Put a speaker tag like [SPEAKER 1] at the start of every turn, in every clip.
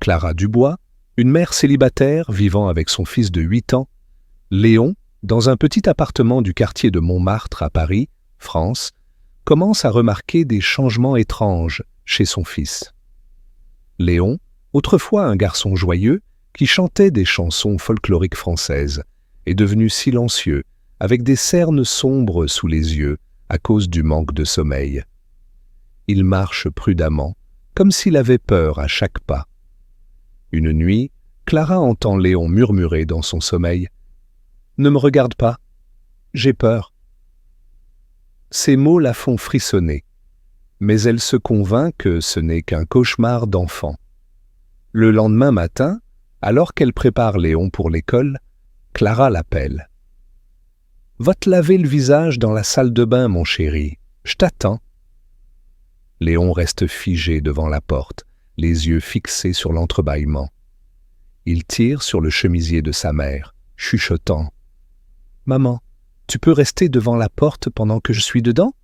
[SPEAKER 1] Clara Dubois, une mère célibataire vivant avec son fils de 8 ans, Léon, dans un petit appartement du quartier de Montmartre à Paris, France, commence à remarquer des changements étranges chez son fils. Léon, autrefois un garçon joyeux, qui chantait des chansons folkloriques françaises, est devenu silencieux, avec des cernes sombres sous les yeux à cause du manque de sommeil. Il marche prudemment, comme s'il avait peur à chaque pas. Une nuit, Clara entend Léon murmurer dans son sommeil « Ne me regarde pas, j'ai peur ». Ces mots la font frissonner, mais elle se convainc que ce n'est qu'un cauchemar d'enfant. Le lendemain matin, alors qu'elle prépare Léon pour l'école, Clara l'appelle. « Va te laver le visage dans la salle de bain, mon chéri, je t'attends. » Léon reste figé devant la porte, les yeux fixés sur l'entrebâillement. Il tire sur le chemisier de sa mère, chuchotant. « Maman, tu peux rester devant la porte pendant que je suis dedans ?»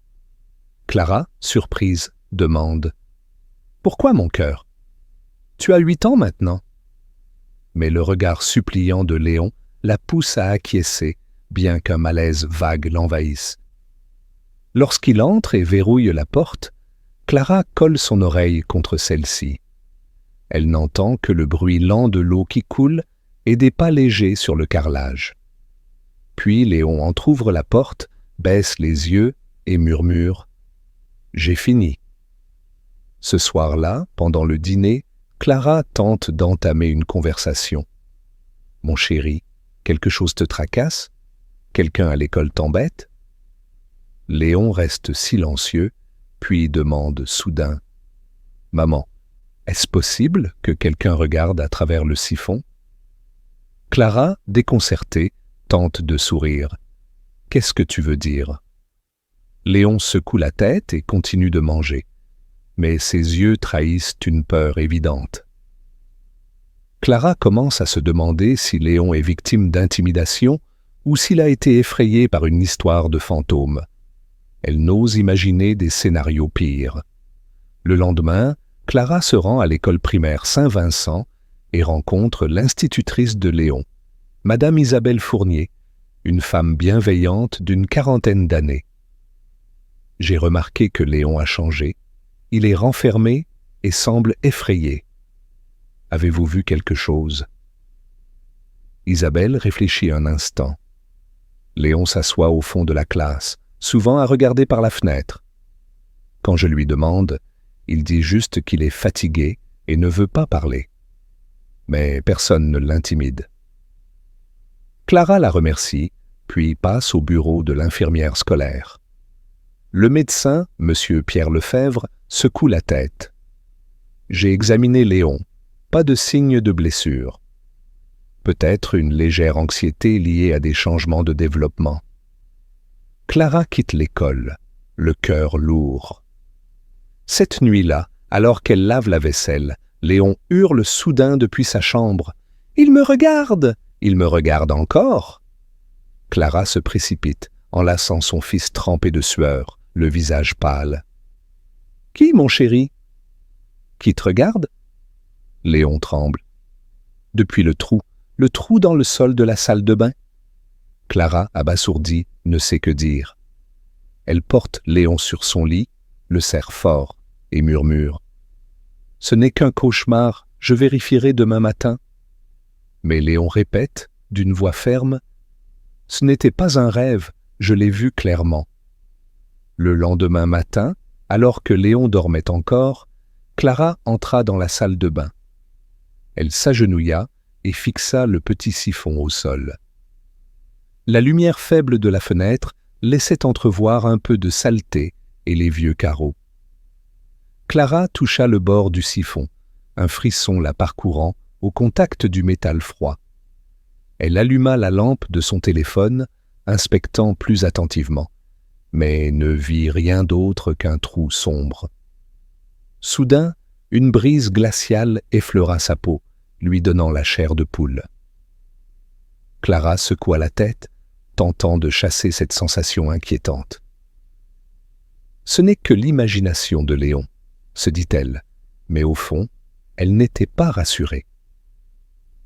[SPEAKER 1] Clara, surprise, demande. « Pourquoi, mon cœur? Tu as 8 ans maintenant. » Mais le regard suppliant de Léon la pousse à acquiescer, bien qu'un malaise vague l'envahisse. Lorsqu'il entre et verrouille la porte, Clara colle son oreille contre celle-ci. Elle n'entend que le bruit lent de l'eau qui coule et des pas légers sur le carrelage. Puis Léon entr'ouvre la porte, baisse les yeux et murmure « J'ai fini ». Ce soir-là, pendant le dîner, Clara tente d'entamer une conversation. « Mon chéri, quelque chose te tracasse? Quelqu'un à l'école t'embête ?» Léon reste silencieux, puis demande soudain « Maman, est-ce possible que quelqu'un regarde à travers le siphon ?» Clara, déconcertée, tente de sourire. « Qu'est-ce que tu veux dire ?» Léon secoue la tête et continue de manger, mais ses yeux trahissent une peur évidente. Clara commence à se demander si Léon est victime d'intimidation ou s'il a été effrayé par une histoire de fantôme. Elle n'ose imaginer des scénarios pires. Le lendemain, Clara se rend à l'école primaire Saint-Vincent et rencontre l'institutrice de Léon, Madame Isabelle Fournier, une femme bienveillante d'une 40aine d'années. « J'ai remarqué que Léon a changé. Il est renfermé et semble effrayé. Avez-vous vu quelque chose ?» Isabelle réfléchit un instant. Léon s'assoit au fond de la classe, souvent à regarder par la fenêtre. Quand je lui demande, il dit juste qu'il est fatigué et ne veut pas parler. Mais personne ne l'intimide. Clara la remercie, puis passe au bureau de l'infirmière scolaire. Le médecin, M. Pierre Lefebvre, secoue la tête. « J'ai examiné Léon. Pas de signe de blessure. Peut-être une légère anxiété liée à des changements de développement. » Clara quitte l'école, le cœur lourd. Cette nuit-là, alors qu'elle lave la vaisselle, Léon hurle soudain depuis sa chambre. « Il me regarde! Il me regarde encore !» Clara se précipite, enlaçant son fils trempé de sueur, le visage pâle. « Qui, mon chéri? Qui te regarde ?» Léon tremble. « Depuis le trou dans le sol de la salle de bain. » Clara, abasourdie, ne sait que dire. Elle porte Léon sur son lit, le serre fort et murmure « Ce n'est qu'un cauchemar, je vérifierai demain matin. » Mais Léon répète, d'une voix ferme « Ce n'était pas un rêve, je l'ai vu clairement. » Le lendemain matin, alors que Léon dormait encore, Clara entra dans la salle de bain. Elle s'agenouilla et fixa le petit siphon au sol. La lumière faible de la fenêtre laissait entrevoir un peu de saleté et les vieux carreaux. Clara toucha le bord du siphon, un frisson la parcourant au contact du métal froid. Elle alluma la lampe de son téléphone, inspectant plus attentivement, mais ne vit rien d'autre qu'un trou sombre. Soudain, une brise glaciale effleura sa peau, lui donnant la chair de poule. Clara secoua la tête, tentant de chasser cette sensation inquiétante. « Ce n'est que l'imagination de Léon, se dit-elle, mais au fond, elle n'était pas rassurée.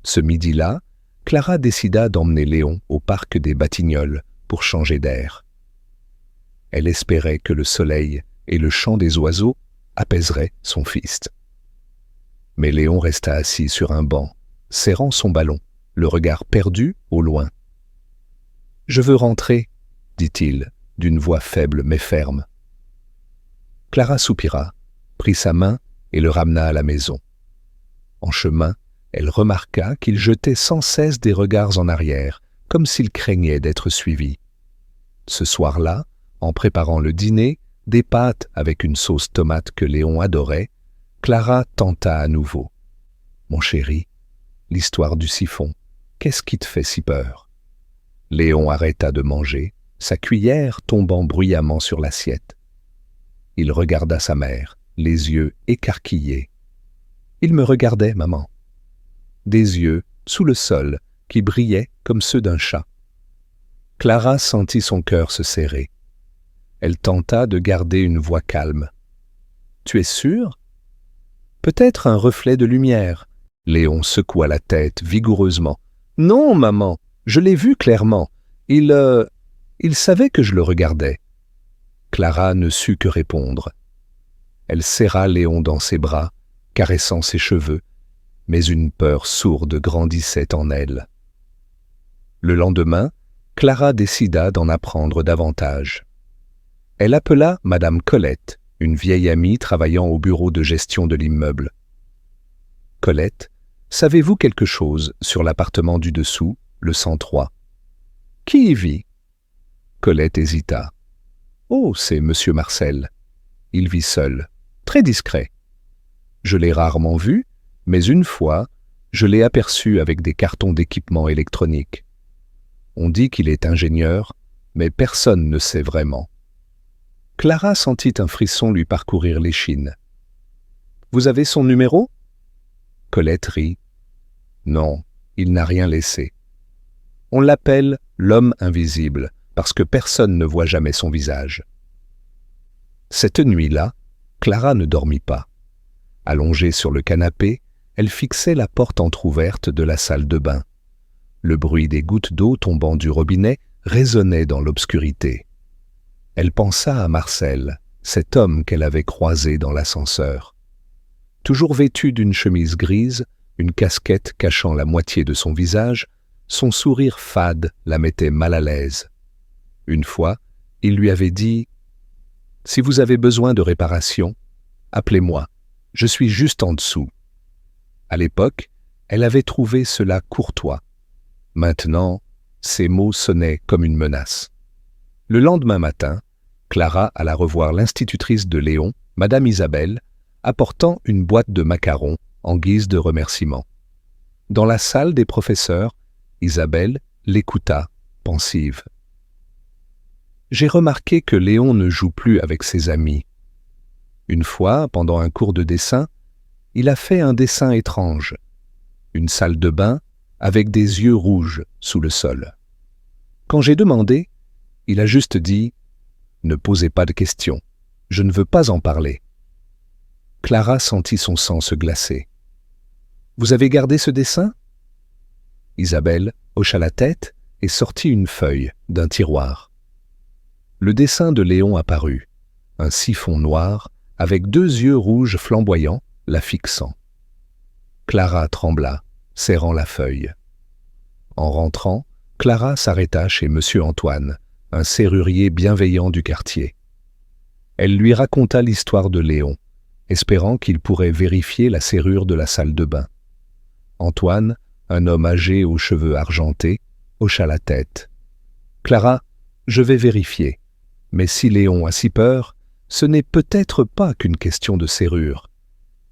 [SPEAKER 1] Ce midi-là, Clara décida d'emmener Léon au parc des Batignolles pour changer d'air. Elle espérait que le soleil et le chant des oiseaux apaiseraient son fils. Mais Léon resta assis sur un banc, serrant son ballon, le regard perdu au loin. « Je veux rentrer », dit-il, d'une voix faible mais ferme. Clara soupira, prit sa main et le ramena à la maison. En chemin, elle remarqua qu'il jetait sans cesse des regards en arrière, comme s'il craignait d'être suivi. Ce soir-là, en préparant le dîner, des pâtes avec une sauce tomate que Léon adorait, Clara tenta à nouveau. « Mon chéri, l'histoire du siphon, qu'est-ce qui te fait si peur ?» Léon arrêta de manger, sa cuillère tombant bruyamment sur l'assiette. Il regarda sa mère, les yeux écarquillés. « Il me regardait, maman. » Des yeux, sous le sol, qui brillaient comme ceux d'un chat. Clara sentit son cœur se serrer. Elle tenta de garder une voix calme. « Tu es sûre ? » « Peut-être un reflet de lumière. » Léon secoua la tête vigoureusement. « Non, maman, je l'ai vu clairement. Il savait que je le regardais. » Clara ne sut que répondre. Elle serra Léon dans ses bras, caressant ses cheveux, mais une peur sourde grandissait en elle. Le lendemain, Clara décida d'en apprendre davantage. Elle appela Madame Colette, une vieille amie travaillant au bureau de gestion de l'immeuble. « Colette, savez-vous quelque chose sur l'appartement du dessous, le 103 ? » « Qui y vit ?» Colette hésita. « Oh, c'est Monsieur Marcel. Il vit seul, très discret. Je l'ai rarement vu, mais une fois, je l'ai aperçu avec des cartons d'équipement électronique. On dit qu'il est ingénieur, mais personne ne sait vraiment. » Clara sentit un frisson lui parcourir l'échine. « Vous avez son numéro ?» Colette rit. « Non, il n'a rien laissé. On l'appelle l'homme invisible, parce que personne ne voit jamais son visage. » Cette nuit-là, Clara ne dormit pas. Allongée sur le canapé, elle fixait la porte entr'ouverte de la salle de bain. Le bruit des gouttes d'eau tombant du robinet résonnait dans l'obscurité. Elle pensa à Marcel, cet homme qu'elle avait croisé dans l'ascenseur. Toujours vêtu d'une chemise grise, une casquette cachant la moitié de son visage, son sourire fade la mettait mal à l'aise. Une fois, il lui avait dit « Si vous avez besoin de réparation, appelez-moi, je suis juste en dessous. » À l'époque, elle avait trouvé cela courtois. Maintenant, ces mots sonnaient comme une menace. Le lendemain matin, Clara alla revoir l'institutrice de Léon, Madame Isabelle, apportant une boîte de macarons en guise de remerciement. Dans la salle des professeurs, Isabelle l'écouta, pensive. « J'ai remarqué que Léon ne joue plus avec ses amis. Une fois, pendant un cours de dessin, il a fait un dessin étrange. Une salle de bain avec des yeux rouges sous le sol. Quand j'ai demandé, il a juste dit « Ne posez pas de questions, je ne veux pas en parler. » Clara sentit son sang se glacer. « Vous avez gardé ce dessin ?» Isabelle hocha la tête et sortit une feuille d'un tiroir. Le dessin de Léon apparut, un siphon noir avec deux yeux rouges flamboyants la fixant. Clara trembla, serrant la feuille. En rentrant, Clara s'arrêta chez Monsieur Antoine, un serrurier bienveillant du quartier. Elle lui raconta l'histoire de Léon, espérant qu'il pourrait vérifier la serrure de la salle de bain. Antoine, un homme âgé aux cheveux argentés, hocha la tête. « Clara, je vais vérifier, mais si Léon a si peur, ce n'est peut-être pas qu'une question de serrure.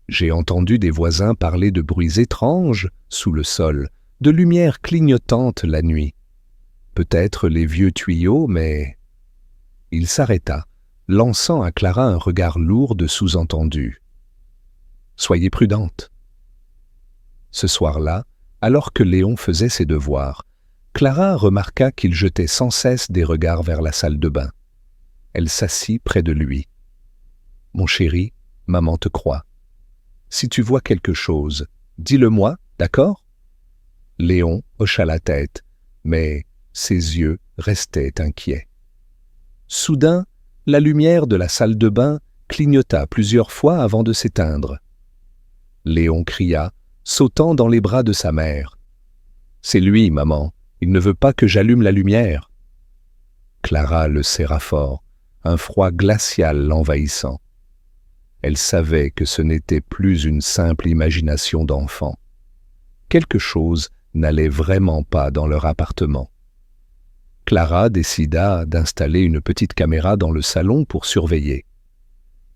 [SPEAKER 1] J'ai entendu des voisins parler de bruits étranges sous le sol, de lumières clignotantes la nuit. Peut-être les vieux tuyaux, mais... » Il s'arrêta, lançant à Clara un regard lourd de sous-entendu. « Soyez prudente. » Ce soir-là, alors que Léon faisait ses devoirs, Clara remarqua qu'il jetait sans cesse des regards vers la salle de bain. Elle s'assit près de lui. « Mon chéri, maman te croit. Si tu vois quelque chose, dis-le-moi, d'accord » Léon hocha la tête, mais ses yeux restaient inquiets. Soudain, la lumière de la salle de bain clignota plusieurs fois avant de s'éteindre. Léon cria, sautant dans les bras de sa mère. « C'est lui, maman, il ne veut pas que j'allume la lumière. » Clara le serra fort, un froid glacial l'envahissant. Elle savait que ce n'était plus une simple imagination d'enfant. Quelque chose n'allait vraiment pas dans leur appartement. Clara décida d'installer une petite caméra dans le salon pour surveiller.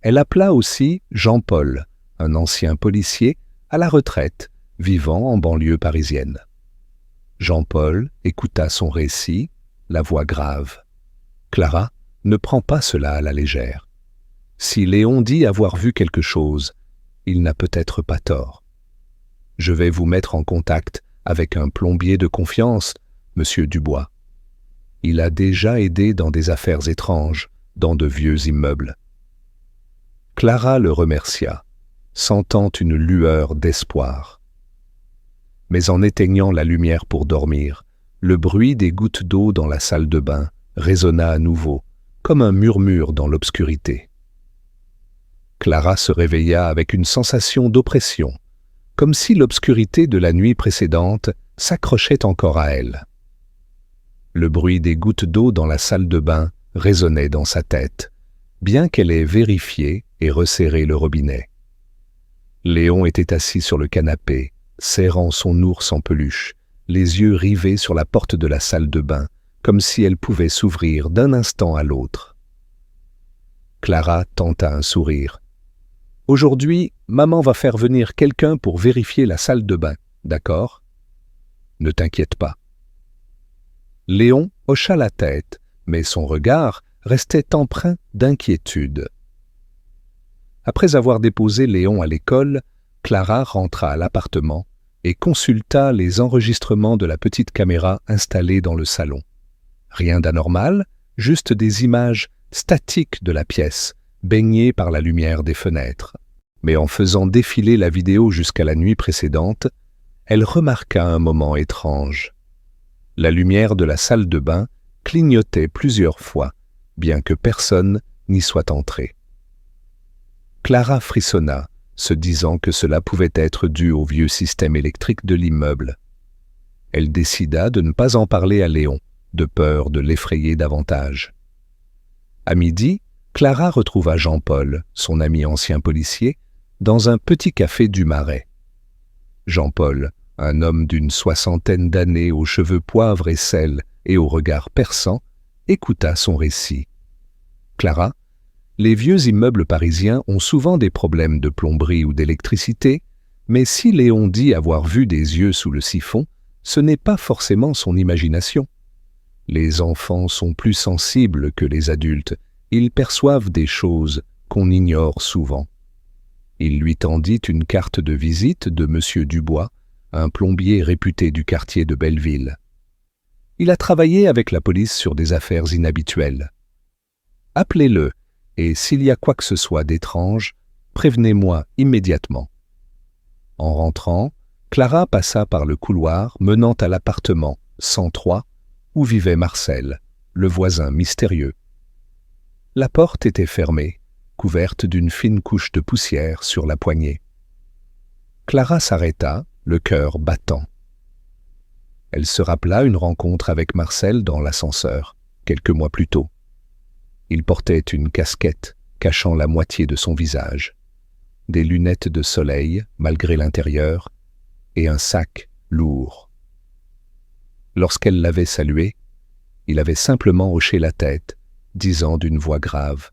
[SPEAKER 1] Elle appela aussi Jean-Paul, un ancien policier à la retraite, vivant en banlieue parisienne. Jean-Paul écouta son récit, la voix grave. « Clara, ne prends pas cela à la légère. Si Léon dit avoir vu quelque chose, il n'a peut-être pas tort. Je vais vous mettre en contact avec un plombier de confiance, Monsieur Dubois. Il a déjà aidé dans des affaires étranges, dans de vieux immeubles. » Clara le remercia, sentant une lueur d'espoir. Mais en éteignant la lumière pour dormir, le bruit des gouttes d'eau dans la salle de bain résonna à nouveau, comme un murmure dans l'obscurité. Clara se réveilla avec une sensation d'oppression, comme si l'obscurité de la nuit précédente s'accrochait encore à elle. Le bruit des gouttes d'eau dans la salle de bain résonnait dans sa tête, bien qu'elle ait vérifié et resserré le robinet. Léon était assis sur le canapé, serrant son ours en peluche, les yeux rivés sur la porte de la salle de bain, comme si elle pouvait s'ouvrir d'un instant à l'autre. Clara tenta un sourire. « Aujourd'hui, maman va faire venir quelqu'un pour vérifier la salle de bain, d'accord ? Ne t'inquiète pas. » Léon hocha la tête, mais son regard restait empreint d'inquiétude. Après avoir déposé Léon à l'école, Clara rentra à l'appartement et consulta les enregistrements de la petite caméra installée dans le salon. Rien d'anormal, juste des images statiques de la pièce, baignées par la lumière des fenêtres. Mais en faisant défiler la vidéo jusqu'à la nuit précédente, elle remarqua un moment étrange. La lumière de la salle de bain clignotait plusieurs fois, bien que personne n'y soit entré. Clara frissonna, se disant que cela pouvait être dû au vieux système électrique de l'immeuble. Elle décida de ne pas en parler à Léon, de peur de l'effrayer davantage. À midi, Clara retrouva Jean-Paul, son ami ancien policier, dans un petit café du Marais. Jean-Paul, un homme d'une 60aine d'années aux cheveux poivre et sel et au regard perçant, écouta son récit. « Clara, les vieux immeubles parisiens ont souvent des problèmes de plomberie ou d'électricité, mais si Léon dit avoir vu des yeux sous le siphon, ce n'est pas forcément son imagination. Les enfants sont plus sensibles que les adultes, ils perçoivent des choses qu'on ignore souvent. » Il lui tendit une carte de visite de Monsieur Dubois, un plombier réputé du quartier de Belleville. Il a travaillé avec la police sur des affaires inhabituelles. Appelez-le, et s'il y a quoi que ce soit d'étrange, prévenez-moi immédiatement. En rentrant, Clara passa par le couloir menant à l'appartement 103 où vivait Marcel, le voisin mystérieux. La porte était fermée, couverte d'une fine couche de poussière sur la poignée. Clara s'arrêta, le cœur battant. Elle se rappela une rencontre avec Marcel dans l'ascenseur, quelques mois plus tôt. Il portait une casquette cachant la moitié de son visage, des lunettes de soleil malgré l'intérieur et un sac lourd. Lorsqu'elle l'avait salué, il avait simplement hoché la tête, disant d'une voix grave: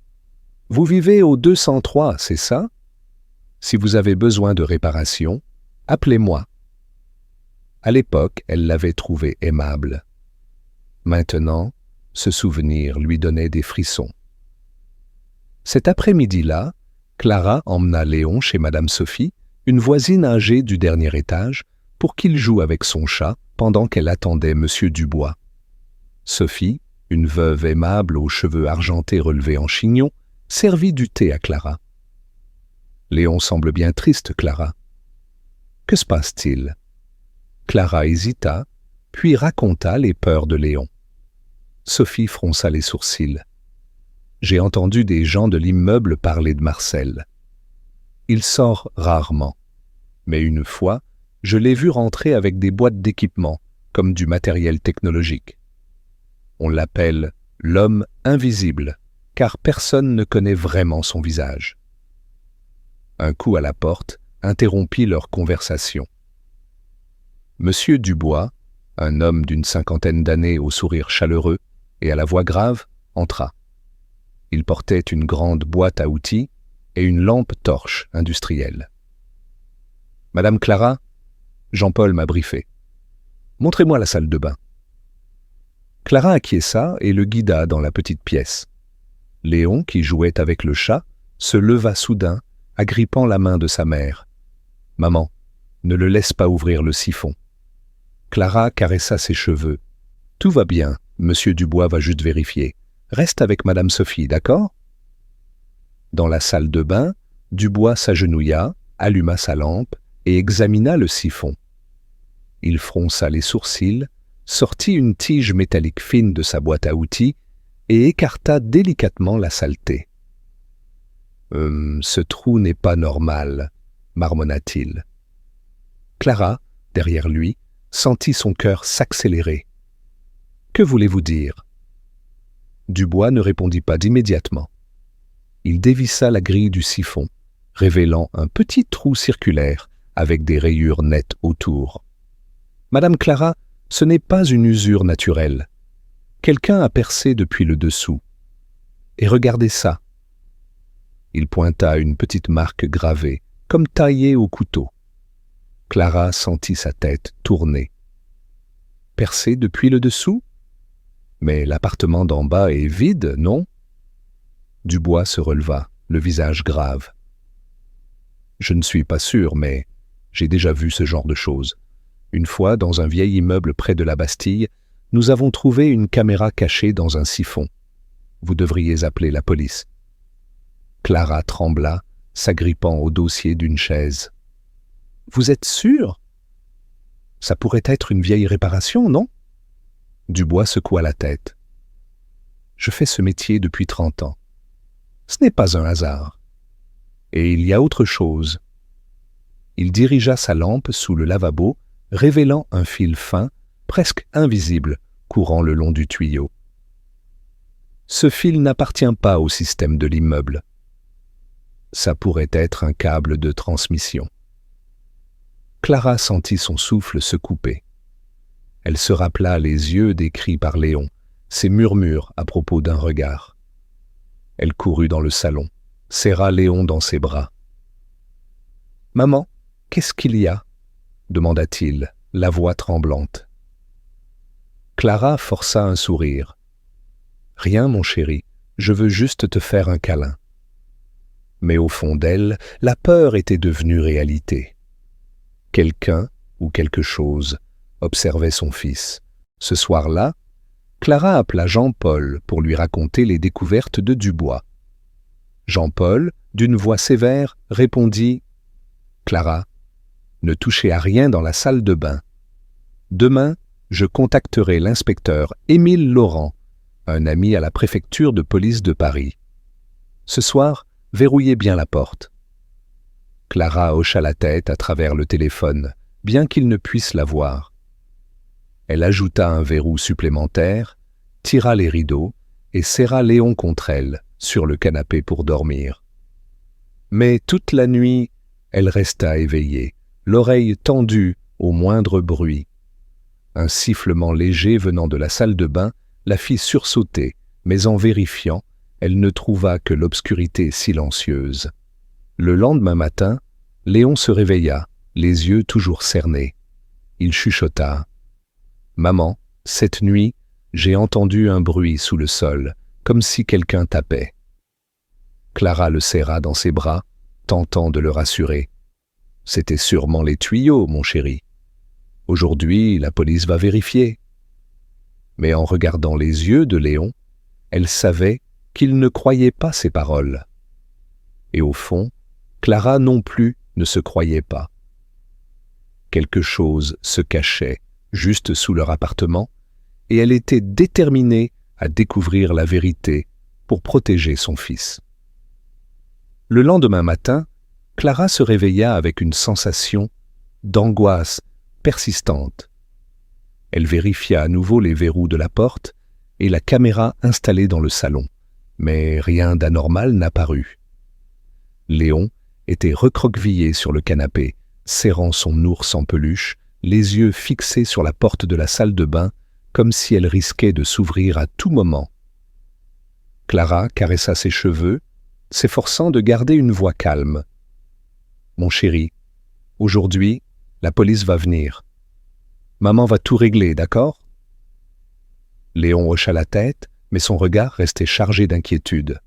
[SPEAKER 1] « Vous vivez au 203, c'est ça? Si vous avez besoin de réparation, appelez-moi. » À l'époque, elle l'avait trouvé aimable. Maintenant, ce souvenir lui donnait des frissons. Cet après-midi-là, Clara emmena Léon chez Madame Sophie, une voisine âgée du dernier étage, pour qu'il joue avec son chat pendant qu'elle attendait Monsieur Dubois. Sophie, une veuve aimable aux cheveux argentés relevés en chignon, servit du thé à Clara. Léon semble bien triste, Clara. Que se passe-t-il? Clara hésita, puis raconta les peurs de Léon. Sophie fronça les sourcils. J'ai entendu des gens de l'immeuble parler de Marcel. Il sort rarement, mais une fois, je l'ai vu rentrer avec des boîtes d'équipement, comme du matériel technologique. On l'appelle l'homme invisible, car personne ne connaît vraiment son visage. Un coup à la porte interrompit leur conversation. Monsieur Dubois, un homme d'une cinquantaine d'années au sourire chaleureux et à la voix grave, entra. Il portait une grande boîte à outils et une lampe torche industrielle. « Madame Clara, Jean-Paul m'a briefé. Montrez-moi la salle de bain. » Clara acquiesça et le guida dans la petite pièce. Léon, qui jouait avec le chat, se leva soudain, agrippant la main de sa mère. « Maman, ne le laisse pas ouvrir le siphon. » Clara caressa ses cheveux. « Tout va bien, monsieur Dubois va juste vérifier. Reste avec madame Sophie, d'accord ?» Dans la salle de bain, Dubois s'agenouilla, alluma sa lampe et examina le siphon. Il fronça les sourcils, sortit une tige métallique fine de sa boîte à outils et écarta délicatement la saleté. « Ce trou n'est pas normal, » marmonna-t-il. Clara, derrière lui, sentit son cœur s'accélérer. « Que voulez-vous dire ?» Dubois ne répondit pas d'immédiatement. Il dévissa la grille du siphon, révélant un petit trou circulaire avec des rayures nettes autour. « Madame Clara, ce n'est pas une usure naturelle. Quelqu'un a percé depuis le dessous. Et regardez ça. » Il pointa une petite marque gravée, comme taillée au couteau. Clara sentit sa tête tourner. « Percé depuis le dessous ? Mais l'appartement d'en bas est vide, non ?» Dubois se releva, le visage grave. « Je ne suis pas sûr, mais j'ai déjà vu ce genre de choses. Une fois, dans un vieil immeuble près de la Bastille, nous avons trouvé une caméra cachée dans un siphon. Vous devriez appeler la police. » Clara trembla, s'agrippant au dossier d'une chaise. « Vous êtes sûr ? Ça pourrait être une vieille réparation, non ?» Dubois secoua la tête. « Je fais ce métier depuis 30 ans. Ce n'est pas un hasard. Et il y a autre chose. » Il dirigea sa lampe sous le lavabo, révélant un fil fin, presque invisible, courant le long du tuyau. Ce fil n'appartient pas au système de l'immeuble. Ça pourrait être un câble de transmission. Clara sentit son souffle se couper. Elle se rappela les yeux décrits par Léon, ses murmures à propos d'un regard. Elle courut dans le salon, serra Léon dans ses bras. « Maman, qu'est-ce qu'il y a ?» demanda-t-il, la voix tremblante. Clara força un sourire. « Rien, mon chéri, je veux juste te faire un câlin. » Mais au fond d'elle, la peur était devenue réalité. Quelqu'un ou quelque chose observait son fils. Ce soir-là, Clara appela Jean-Paul pour lui raconter les découvertes de Dubois. Jean-Paul, d'une voix sévère, répondit « Clara, ne touchez à rien dans la salle de bain. Demain, je contacterai l'inspecteur Émile Laurent, un ami à la préfecture de police de Paris. Ce soir, verrouillez bien la porte. » Clara hocha la tête à travers le téléphone, bien qu'il ne puisse la voir. Elle ajouta un verrou supplémentaire, tira les rideaux et serra Léon contre elle, sur le canapé pour dormir. Mais toute la nuit, elle resta éveillée, l'oreille tendue au moindre bruit. Un sifflement léger venant de la salle de bain la fit sursauter, mais en vérifiant, elle ne trouva que l'obscurité silencieuse. Le lendemain matin, Léon se réveilla, les yeux toujours cernés. Il chuchota. « Maman, cette nuit, j'ai entendu un bruit sous le sol, comme si quelqu'un tapait. » Clara le serra dans ses bras, tentant de le rassurer. « C'était sûrement les tuyaux, mon chéri. Aujourd'hui, la police va vérifier. » Mais en regardant les yeux de Léon, elle savait qu'il ne croyait pas ses paroles. Et au fond, Clara non plus ne se croyait pas. Quelque chose se cachait juste sous leur appartement et elle était déterminée à découvrir la vérité pour protéger son fils. Le lendemain matin, Clara se réveilla avec une sensation d'angoisse persistante. Elle vérifia à nouveau les verrous de la porte et la caméra installée dans le salon, mais rien d'anormal n'apparut. Léon était recroquevillé sur le canapé, serrant son ours en peluche, les yeux fixés sur la porte de la salle de bain, comme si elle risquait de s'ouvrir à tout moment. Clara caressa ses cheveux, s'efforçant de garder une voix calme. « Mon chéri, aujourd'hui, la police va venir. Maman va tout régler, d'accord ?» Léon hocha la tête, mais son regard restait chargé d'inquiétude.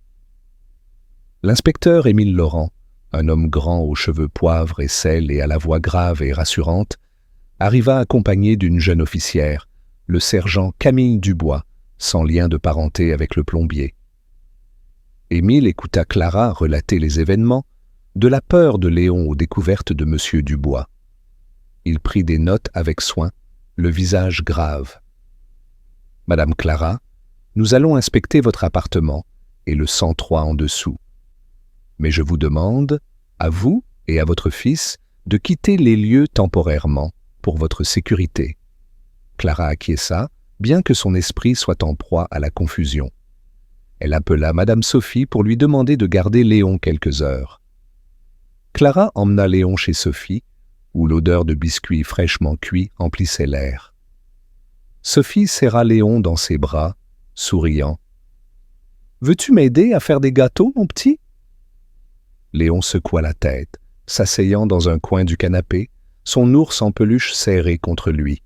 [SPEAKER 1] L'inspecteur Émile Laurent, un homme grand aux cheveux poivre et sel et à la voix grave et rassurante, arriva accompagné d'une jeune officière, le sergent Camille Dubois, sans lien de parenté avec le plombier. Émile écouta Clara relater les événements, de la peur de Léon aux découvertes de M. Dubois. Il prit des notes avec soin, le visage grave. « Madame Clara, nous allons inspecter votre appartement et le 103 en dessous. Mais je vous demande, à vous et à votre fils, de quitter les lieux temporairement pour votre sécurité. » Clara acquiesça, bien que son esprit soit en proie à la confusion. Elle appela Madame Sophie pour lui demander de garder Léon quelques heures. Clara emmena Léon chez Sophie, où l'odeur de biscuits fraîchement cuits emplissait l'air. Sophie serra Léon dans ses bras, souriant. « Veux-tu m'aider à faire des gâteaux, mon petit ?» Léon secoua la tête, s'asseyant dans un coin du canapé, son ours en peluche serré contre lui.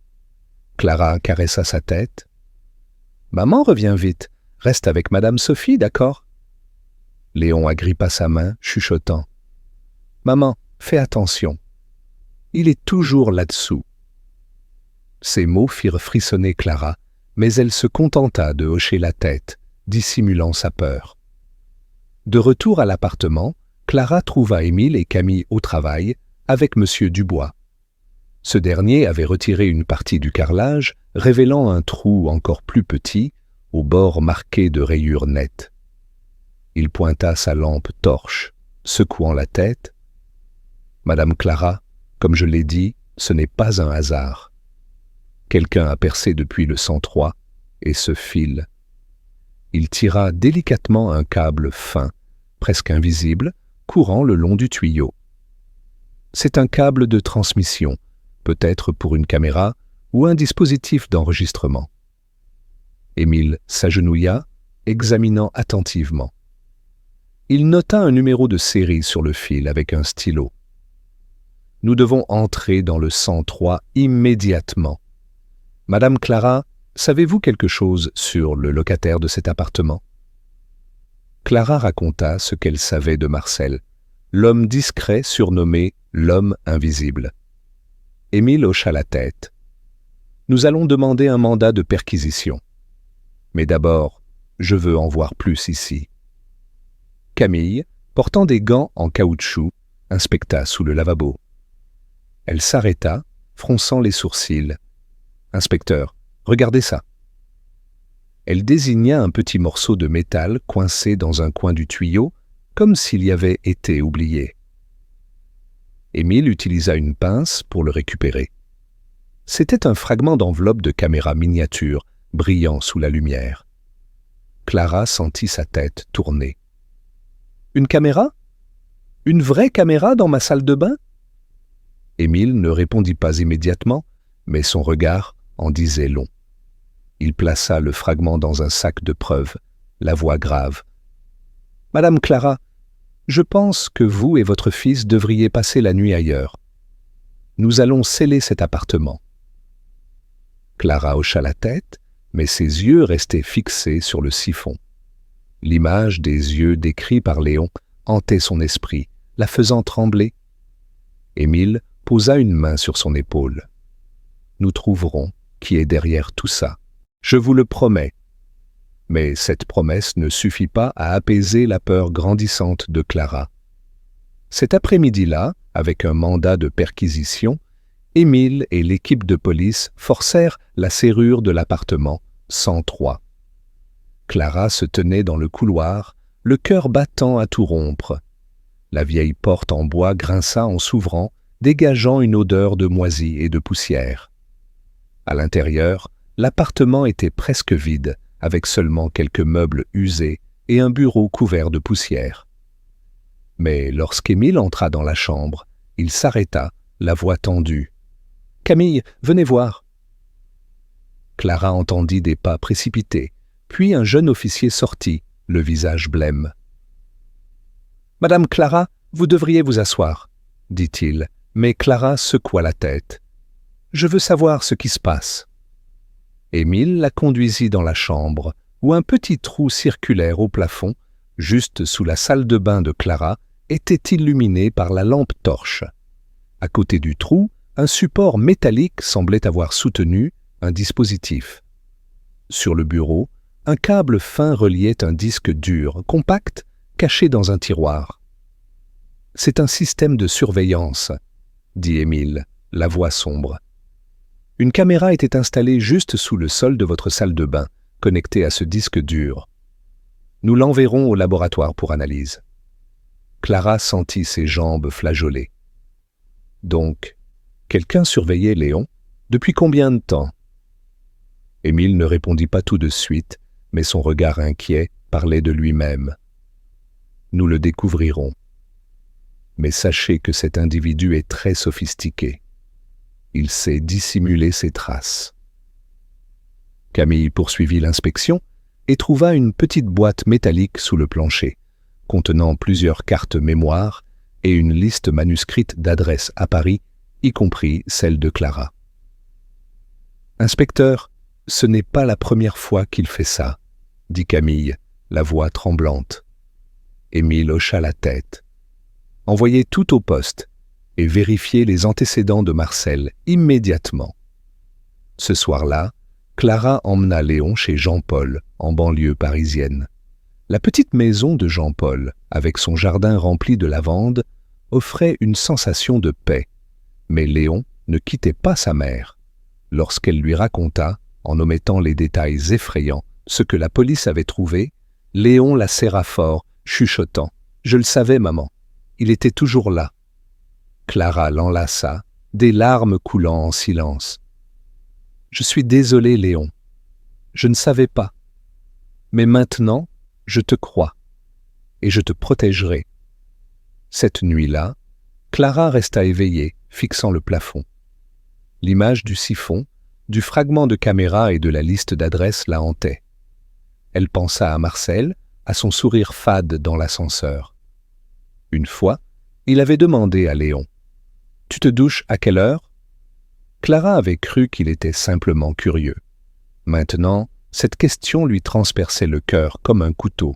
[SPEAKER 1] Clara caressa sa tête. « Maman revient vite, reste avec Madame Sophie, d'accord ?» Léon agrippa sa main, chuchotant. « Maman, fais attention. Il est toujours là-dessous. » Ces mots firent frissonner Clara, mais elle se contenta de hocher la tête, dissimulant sa peur. De retour à l'appartement, Clara trouva Émile et Camille au travail, avec M. Dubois. Ce dernier avait retiré une partie du carrelage, révélant un trou encore plus petit, au bord marqué de rayures nettes. Il pointa sa lampe torche, secouant la tête. « Madame Clara, comme je l'ai dit, ce n'est pas un hasard. Quelqu'un a percé depuis le 103 et ce fil. » Il tira délicatement un câble fin, presque invisible, courant le long du tuyau. C'est un câble de transmission, peut-être pour une caméra ou un dispositif d'enregistrement. Émile s'agenouilla, examinant attentivement. Il nota un numéro de série sur le fil avec un stylo. « Nous devons entrer dans le 103 immédiatement. Madame Clara, savez-vous quelque chose sur le locataire de cet appartement ?» Clara raconta ce qu'elle savait de Marcel, l'homme discret surnommé l'homme invisible. Émile hocha la tête. « Nous allons demander un mandat de perquisition. Mais d'abord, je veux en voir plus ici. » Camille, portant des gants en caoutchouc, inspecta sous le lavabo. Elle s'arrêta, fronçant les sourcils. « Inspecteur, regardez ça. » Elle désigna un petit morceau de métal coincé dans un coin du tuyau, comme s'il y avait été oublié. Émile utilisa une pince pour le récupérer. C'était un fragment d'enveloppe de caméra miniature, brillant sous la lumière. Clara sentit sa tête tourner. « Une caméra ? Une vraie caméra dans ma salle de bain ?» Émile ne répondit pas immédiatement, mais son regard en disait long. Il plaça le fragment dans un sac de preuves, la voix grave. « Madame Clara, je pense que vous et votre fils devriez passer la nuit ailleurs. Nous allons sceller cet appartement. » Clara hocha la tête, mais ses yeux restaient fixés sur le siphon. L'image des yeux décrits par Léon hantait son esprit, la faisant trembler. Émile posa une main sur son épaule. « Nous trouverons qui est derrière tout ça. Je vous le promets. » Mais cette promesse ne suffit pas à apaiser la peur grandissante de Clara. Cet après-midi-là, avec un mandat de perquisition, Émile et l'équipe de police forcèrent la serrure de l'appartement 103. Clara se tenait dans le couloir, le cœur battant à tout rompre. La vieille porte en bois grinça en s'ouvrant, dégageant une odeur de moisi et de poussière. À l'intérieur, l'appartement était presque vide, avec seulement quelques meubles usés et un bureau couvert de poussière. Mais lorsqu'Émile entra dans la chambre, il s'arrêta, la voix tendue. « Camille, venez voir !» Clara entendit des pas précipités, puis un jeune officier sortit, le visage blême. « Madame Clara, vous devriez vous asseoir, » dit-il, mais Clara secoua la tête. « Je veux savoir ce qui se passe. » Émile la conduisit dans la chambre, où un petit trou circulaire au plafond, juste sous la salle de bain de Clara, était illuminé par la lampe torche. À côté du trou, un support métallique semblait avoir soutenu un dispositif. Sur le bureau, un câble fin reliait un disque dur, compact, caché dans un tiroir. « C'est un système de surveillance », dit Émile, la voix sombre. « Une caméra était installée juste sous le sol de votre salle de bain, connectée à ce disque dur. Nous l'enverrons au laboratoire pour analyse. » Clara sentit ses jambes flageoler. Donc, quelqu'un surveillait Léon? Depuis combien de temps? Émile ne répondit pas tout de suite, mais son regard inquiet parlait de lui-même. Nous le découvrirons. Mais sachez que cet individu est très sophistiqué. Il sait dissimuler ses traces. Camille poursuivit l'inspection et trouva une petite boîte métallique sous le plancher, contenant plusieurs cartes mémoire et une liste manuscrite d'adresses à Paris, y compris celle de Clara. « Inspecteur, ce n'est pas la première fois qu'il fait ça, » dit Camille, la voix tremblante. Émile hocha la tête. « Envoyez tout au poste et vérifiez les antécédents de Marcel immédiatement. » Ce soir-là, Clara emmena Léon chez Jean-Paul, en banlieue parisienne. La petite maison de Jean-Paul, avec son jardin rempli de lavande, offrait une sensation de paix. Mais Léon ne quittait pas sa mère. Lorsqu'elle lui raconta, en omettant les détails effrayants, ce que la police avait trouvé, Léon la serra fort, chuchotant. « Je le savais, maman. Il était toujours là. » Clara l'enlaça, des larmes coulant en silence. « Je suis désolée, Léon. Je ne savais pas. Mais maintenant, je te crois, et je te protégerai. » Cette nuit-là, Clara resta éveillée, fixant le plafond. L'image du siphon, du fragment de caméra et de la liste d'adresses la hantait. Elle pensa à Marcel, à son sourire fade dans l'ascenseur. Une fois, il avait demandé à Léon « Tu te douches à quelle heure ?» Clara avait cru qu'il était simplement curieux. Maintenant, cette question lui transperçait le cœur comme un couteau.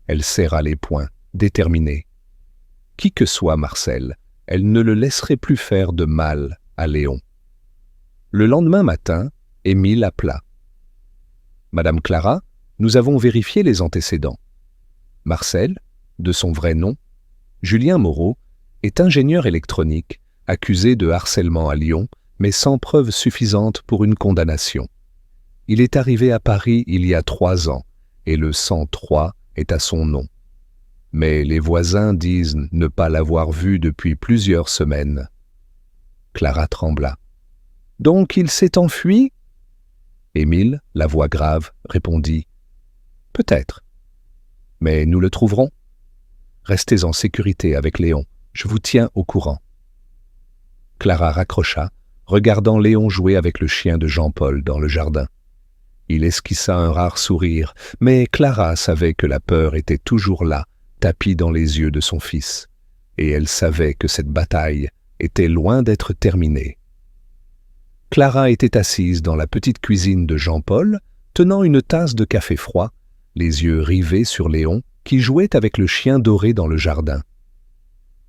[SPEAKER 1] Elle serra les poings, déterminée. Qui que soit Marcel, elle ne le laisserait plus faire de mal à Léon. Le lendemain matin, Émile appela. « Madame Clara, nous avons vérifié les antécédents. Marcel, de son vrai nom, Julien Moreau, est ingénieur électronique, accusé de harcèlement à Lyon, mais sans preuve suffisante pour une condamnation. Il est arrivé à Paris il y a 3 ans, et le 103 est à son nom. Mais les voisins disent ne pas l'avoir vu depuis plusieurs semaines. » Clara trembla. « Donc il s'est enfui ?» Émile, la voix grave, répondit « Peut-être. Mais nous le trouverons. Restez en sécurité avec Léon, je vous tiens au courant. » Clara raccrocha, regardant Léon jouer avec le chien de Jean-Paul dans le jardin. Il esquissa un rare sourire, mais Clara savait que la peur était toujours là, tapie dans les yeux de son fils, et elle savait que cette bataille était loin d'être terminée. Clara était assise dans la petite cuisine de Jean-Paul, tenant une tasse de café froid, les yeux rivés sur Léon, qui jouait avec le chien doré dans le jardin.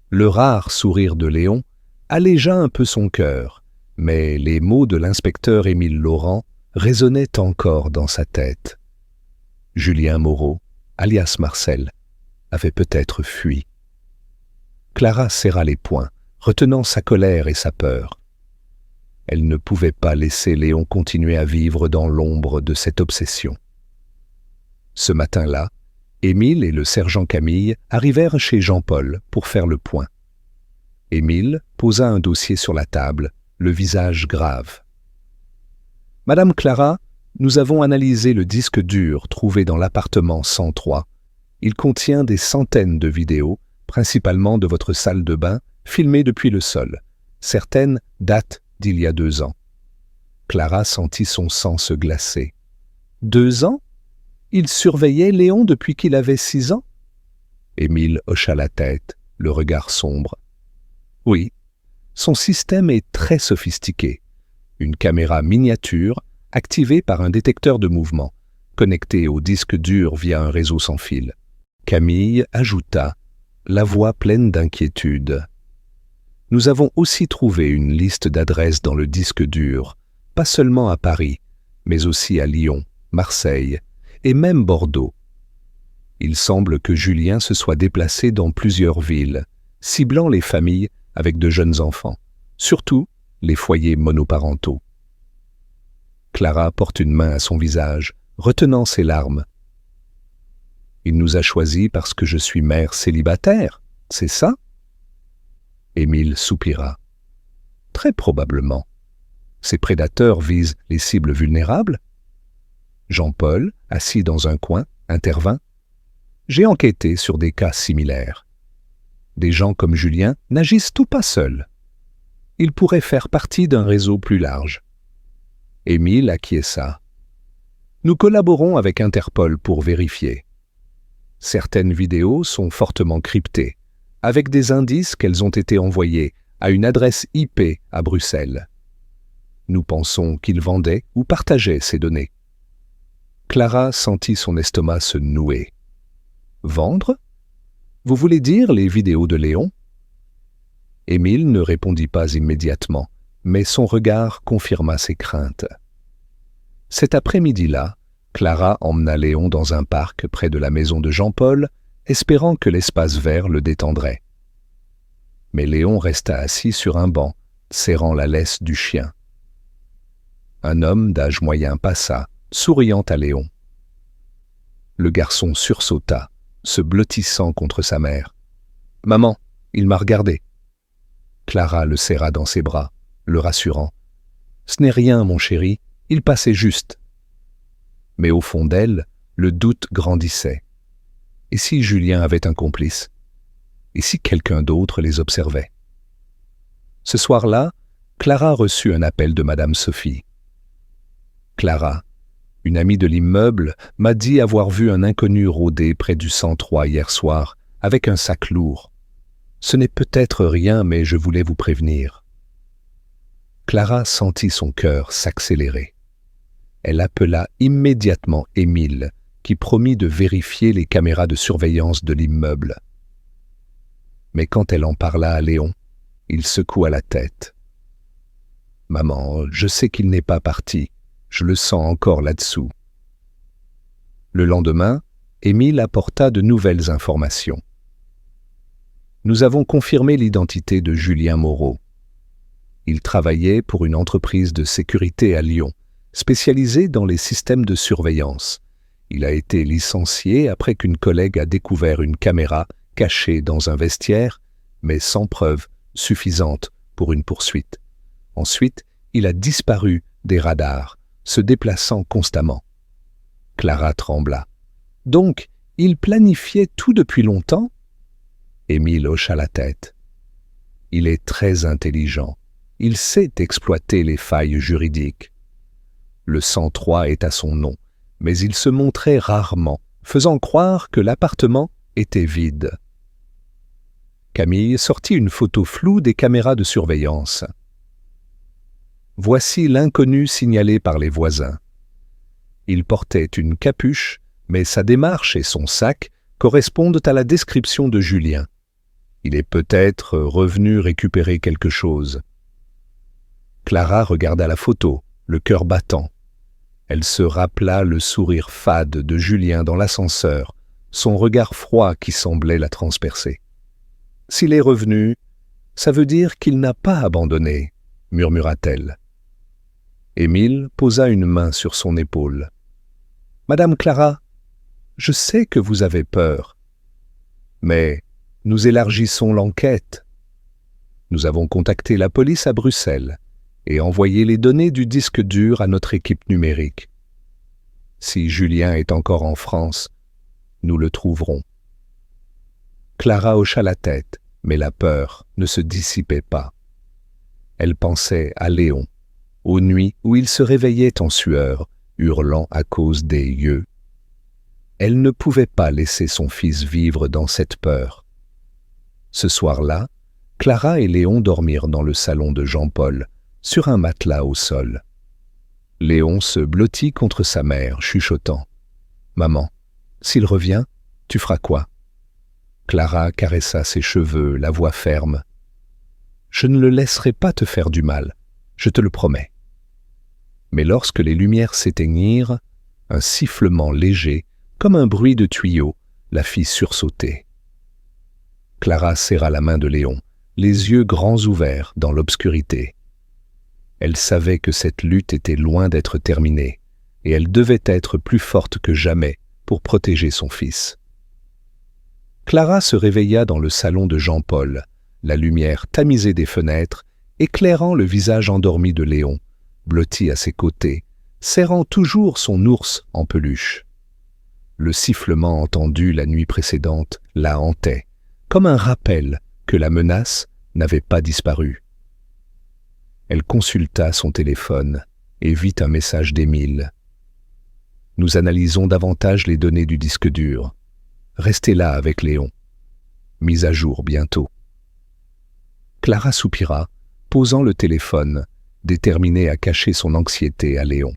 [SPEAKER 1] Le rare sourire de Léon allégea un peu son cœur, mais les mots de l'inspecteur Émile Laurent résonnaient encore dans sa tête. Julien Moreau, alias Marcel, avait peut-être fui. Clara serra les poings, retenant sa colère et sa peur. Elle ne pouvait pas laisser Léon continuer à vivre dans l'ombre de cette obsession. Ce matin-là, Émile et le sergent Camille arrivèrent chez Jean-Paul pour faire le point. Émile posa un dossier sur la table, le visage grave. « Madame Clara, nous avons analysé le disque dur trouvé dans l'appartement 103. Il contient des centaines de vidéos, principalement de votre salle de bain, filmées depuis le sol. Certaines datent d'il y a 2 ans. » Clara sentit son sang se glacer. « 2 ans ? Il surveillait Léon depuis qu'il avait 6 ans ?» Émile hocha la tête, le regard sombre. « Oui, son système est très sophistiqué. Une caméra miniature activée par un détecteur de mouvement, connectée au disque dur via un réseau sans fil. » Camille ajouta, la voix pleine d'inquiétude. « Nous avons aussi trouvé une liste d'adresses dans le disque dur, pas seulement à Paris, mais aussi à Lyon, Marseille et même Bordeaux. Il semble que Julien se soit déplacé dans plusieurs villes, ciblant les familles avec de jeunes enfants, surtout les foyers monoparentaux. » Clara porte une main à son visage, retenant ses larmes. « Il nous a choisis parce que je suis mère célibataire, c'est ça ?» Émile soupira. « Très probablement. Ces prédateurs visent les cibles vulnérables ?» Jean-Paul, assis dans un coin, intervint. « J'ai enquêté sur des cas similaires. Des gens comme Julien n'agissent tout pas seuls. Ils pourraient faire partie d'un réseau plus large. » Émile acquiesça. « Nous collaborons avec Interpol pour vérifier. Certaines vidéos sont fortement cryptées, avec des indices qu'elles ont été envoyées à une adresse IP à Bruxelles. Nous pensons qu'ils vendaient ou partageaient ces données. » Clara sentit son estomac se nouer. « Vendre ? Vous voulez dire les vidéos de Léon ?» Émile ne répondit pas immédiatement, mais son regard confirma ses craintes. Cet après-midi-là, Clara emmena Léon dans un parc près de la maison de Jean-Paul, espérant que l'espace vert le détendrait. Mais Léon resta assis sur un banc, serrant la laisse du chien. Un homme d'âge moyen passa, souriant à Léon. Le garçon sursauta, se blottissant contre sa mère. « Maman, il m'a regardé. » Clara le serra dans ses bras, le rassurant. « Ce n'est rien, mon chéri, il passait juste. » Mais au fond d'elle, le doute grandissait. Et si Julien avait un complice? Et si quelqu'un d'autre les observait? Ce soir-là, Clara reçut un appel de Madame Sophie. « Clara, une amie de l'immeuble, m'a dit avoir vu un inconnu rôder près du 103 hier soir, avec un sac lourd. Ce n'est peut-être rien, mais je voulais vous prévenir. » Clara sentit son cœur s'accélérer. Elle appela immédiatement Émile, qui promit de vérifier les caméras de surveillance de l'immeuble. Mais quand elle en parla à Léon, il secoua la tête. « Maman, je sais qu'il n'est pas parti. Je le sens encore là-dessous. » Le lendemain, Émile apporta de nouvelles informations. « Nous avons confirmé l'identité de Julien Moreau. Il travaillait pour une entreprise de sécurité à Lyon, spécialisée dans les systèmes de surveillance. Il a été licencié après qu'une collègue a découvert une caméra cachée dans un vestiaire, mais sans preuve suffisante pour une poursuite. Ensuite, il a disparu des radars, se déplaçant constamment. » Clara trembla. « Donc, il planifiait tout depuis longtemps ?» Émile hocha la tête. « Il est très intelligent. Il sait exploiter les failles juridiques. Le 103 est à son nom, mais il se montrait rarement, faisant croire que l'appartement était vide. » Camille sortit une photo floue des caméras de surveillance. « Voici l'inconnu signalé par les voisins. Il portait une capuche, mais sa démarche et son sac correspondent à la description de Julien. Il est peut-être revenu récupérer quelque chose. » Clara regarda la photo, le cœur battant. Elle se rappela le sourire fade de Julien dans l'ascenseur, son regard froid qui semblait la transpercer. S'il est revenu, ça veut dire qu'il n'a pas abandonné, murmura-t-elle. Émile posa une main sur son épaule. « Madame Clara, je sais que vous avez peur, mais nous élargissons l'enquête. Nous avons contacté la police à Bruxelles et envoyé les données du disque dur à notre équipe numérique. Si Julien est encore en France, nous le trouverons. » Clara hocha la tête, mais la peur ne se dissipait pas. Elle pensait à Léon, aux nuits où il se réveillait en sueur, hurlant à cause des yeux. Elle ne pouvait pas laisser son fils vivre dans cette peur. Ce soir-là, Clara et Léon dormirent dans le salon de Jean-Paul, sur un matelas au sol. Léon se blottit contre sa mère, chuchotant. « Maman, s'il revient, tu feras quoi ?» Clara caressa ses cheveux, la voix ferme. « Je ne le laisserai pas te faire du mal, je te le promets. » Mais lorsque les lumières s'éteignirent, un sifflement léger, comme un bruit de tuyau, la fit sursauter. Clara serra la main de Léon, les yeux grands ouverts dans l'obscurité. Elle savait que cette lutte était loin d'être terminée, et elle devait être plus forte que jamais pour protéger son fils. Clara se réveilla dans le salon de Jean-Paul, la lumière tamisée des fenêtres, éclairant le visage endormi de Léon, blotti à ses côtés, serrant toujours son ours en peluche. Le sifflement entendu la nuit précédente la hantait, comme un rappel que la menace n'avait pas disparu. Elle consulta son téléphone et vit un message d'Émile. « Nous analysons davantage les données du disque dur. Restez là avec Léon. Mise à jour bientôt. » Clara soupira, posant le téléphone, déterminée à cacher son anxiété à Léon.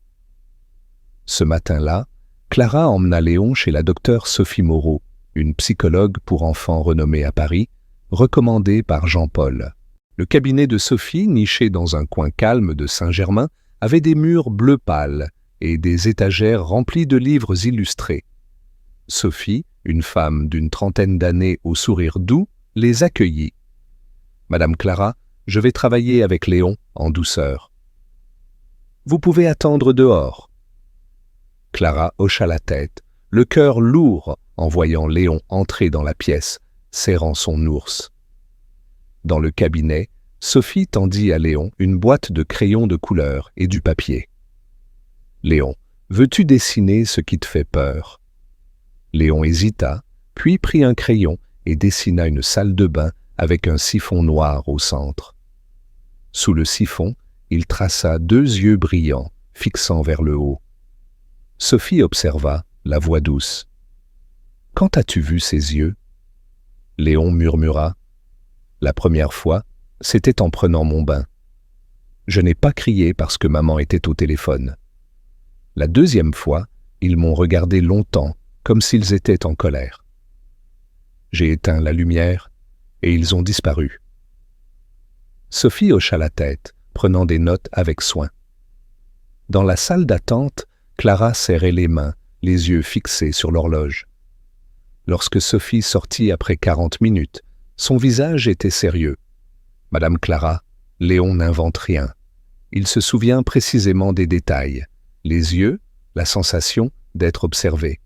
[SPEAKER 1] Ce matin-là, Clara emmena Léon chez la docteure Sophie Moreau, une psychologue pour enfants renommée à Paris, recommandée par Jean-Paul. Le cabinet de Sophie, niché dans un coin calme de Saint-Germain, avait des murs bleu pâle et des étagères remplies de livres illustrés. Sophie, une femme d'une trentaine d'années au sourire doux, les accueillit. « Madame Clara, je vais travailler avec Léon en douceur. »« Vous pouvez attendre dehors. » Clara hocha la tête, le cœur lourd en voyant Léon entrer dans la pièce, serrant son ours. Dans le cabinet, Sophie tendit à Léon une boîte de crayons de couleur et du papier. « Léon, veux-tu dessiner ce qui te fait peur ?» Léon hésita, puis prit un crayon et dessina une salle de bain avec un siphon noir au centre. Sous le siphon, il traça 2 yeux brillants, fixant vers le haut. Sophie observa, la voix douce. « Quand as-tu vu ces yeux ?» Léon murmura. « La première fois, c'était en prenant mon bain. Je n'ai pas crié parce que maman était au téléphone. La deuxième fois, ils m'ont regardé longtemps, comme s'ils étaient en colère. J'ai éteint la lumière et ils ont disparu. » Sophie hocha la tête, prenant des notes avec soin. Dans la salle d'attente, Clara serrait les mains, les yeux fixés sur l'horloge. Lorsque Sophie sortit après 40 minutes, son visage était sérieux. « Madame Clara, Léon n'invente rien. Il se souvient précisément des détails, les yeux, la sensation d'être observé.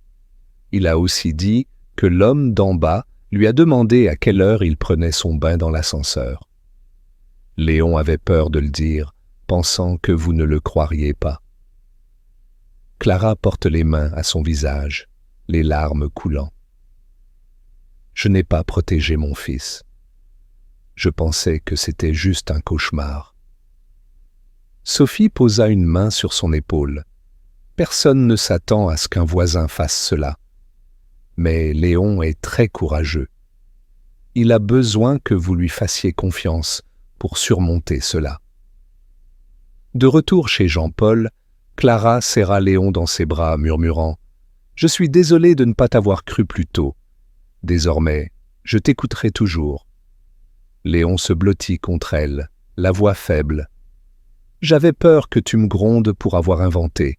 [SPEAKER 1] Il a aussi dit que l'homme d'en bas lui a demandé à quelle heure il prenait son bain dans l'ascenseur. Léon avait peur de le dire, pensant que vous ne le croiriez pas. » Clara porte les mains à son visage, les larmes coulant. « Je n'ai pas protégé mon fils. Je pensais que c'était juste un cauchemar. » Sophie posa une main sur son épaule. Personne ne s'attend à ce qu'un voisin fasse cela. Mais Léon est très courageux. Il a besoin que vous lui fassiez confiance pour surmonter cela. De retour chez Jean-Paul, Clara serra Léon dans ses bras, murmurant « Je suis désolée de ne pas t'avoir cru plus tôt. Désormais, je t'écouterai toujours. » Léon se blottit contre elle, la voix faible. « J'avais peur que tu me grondes pour avoir inventé. »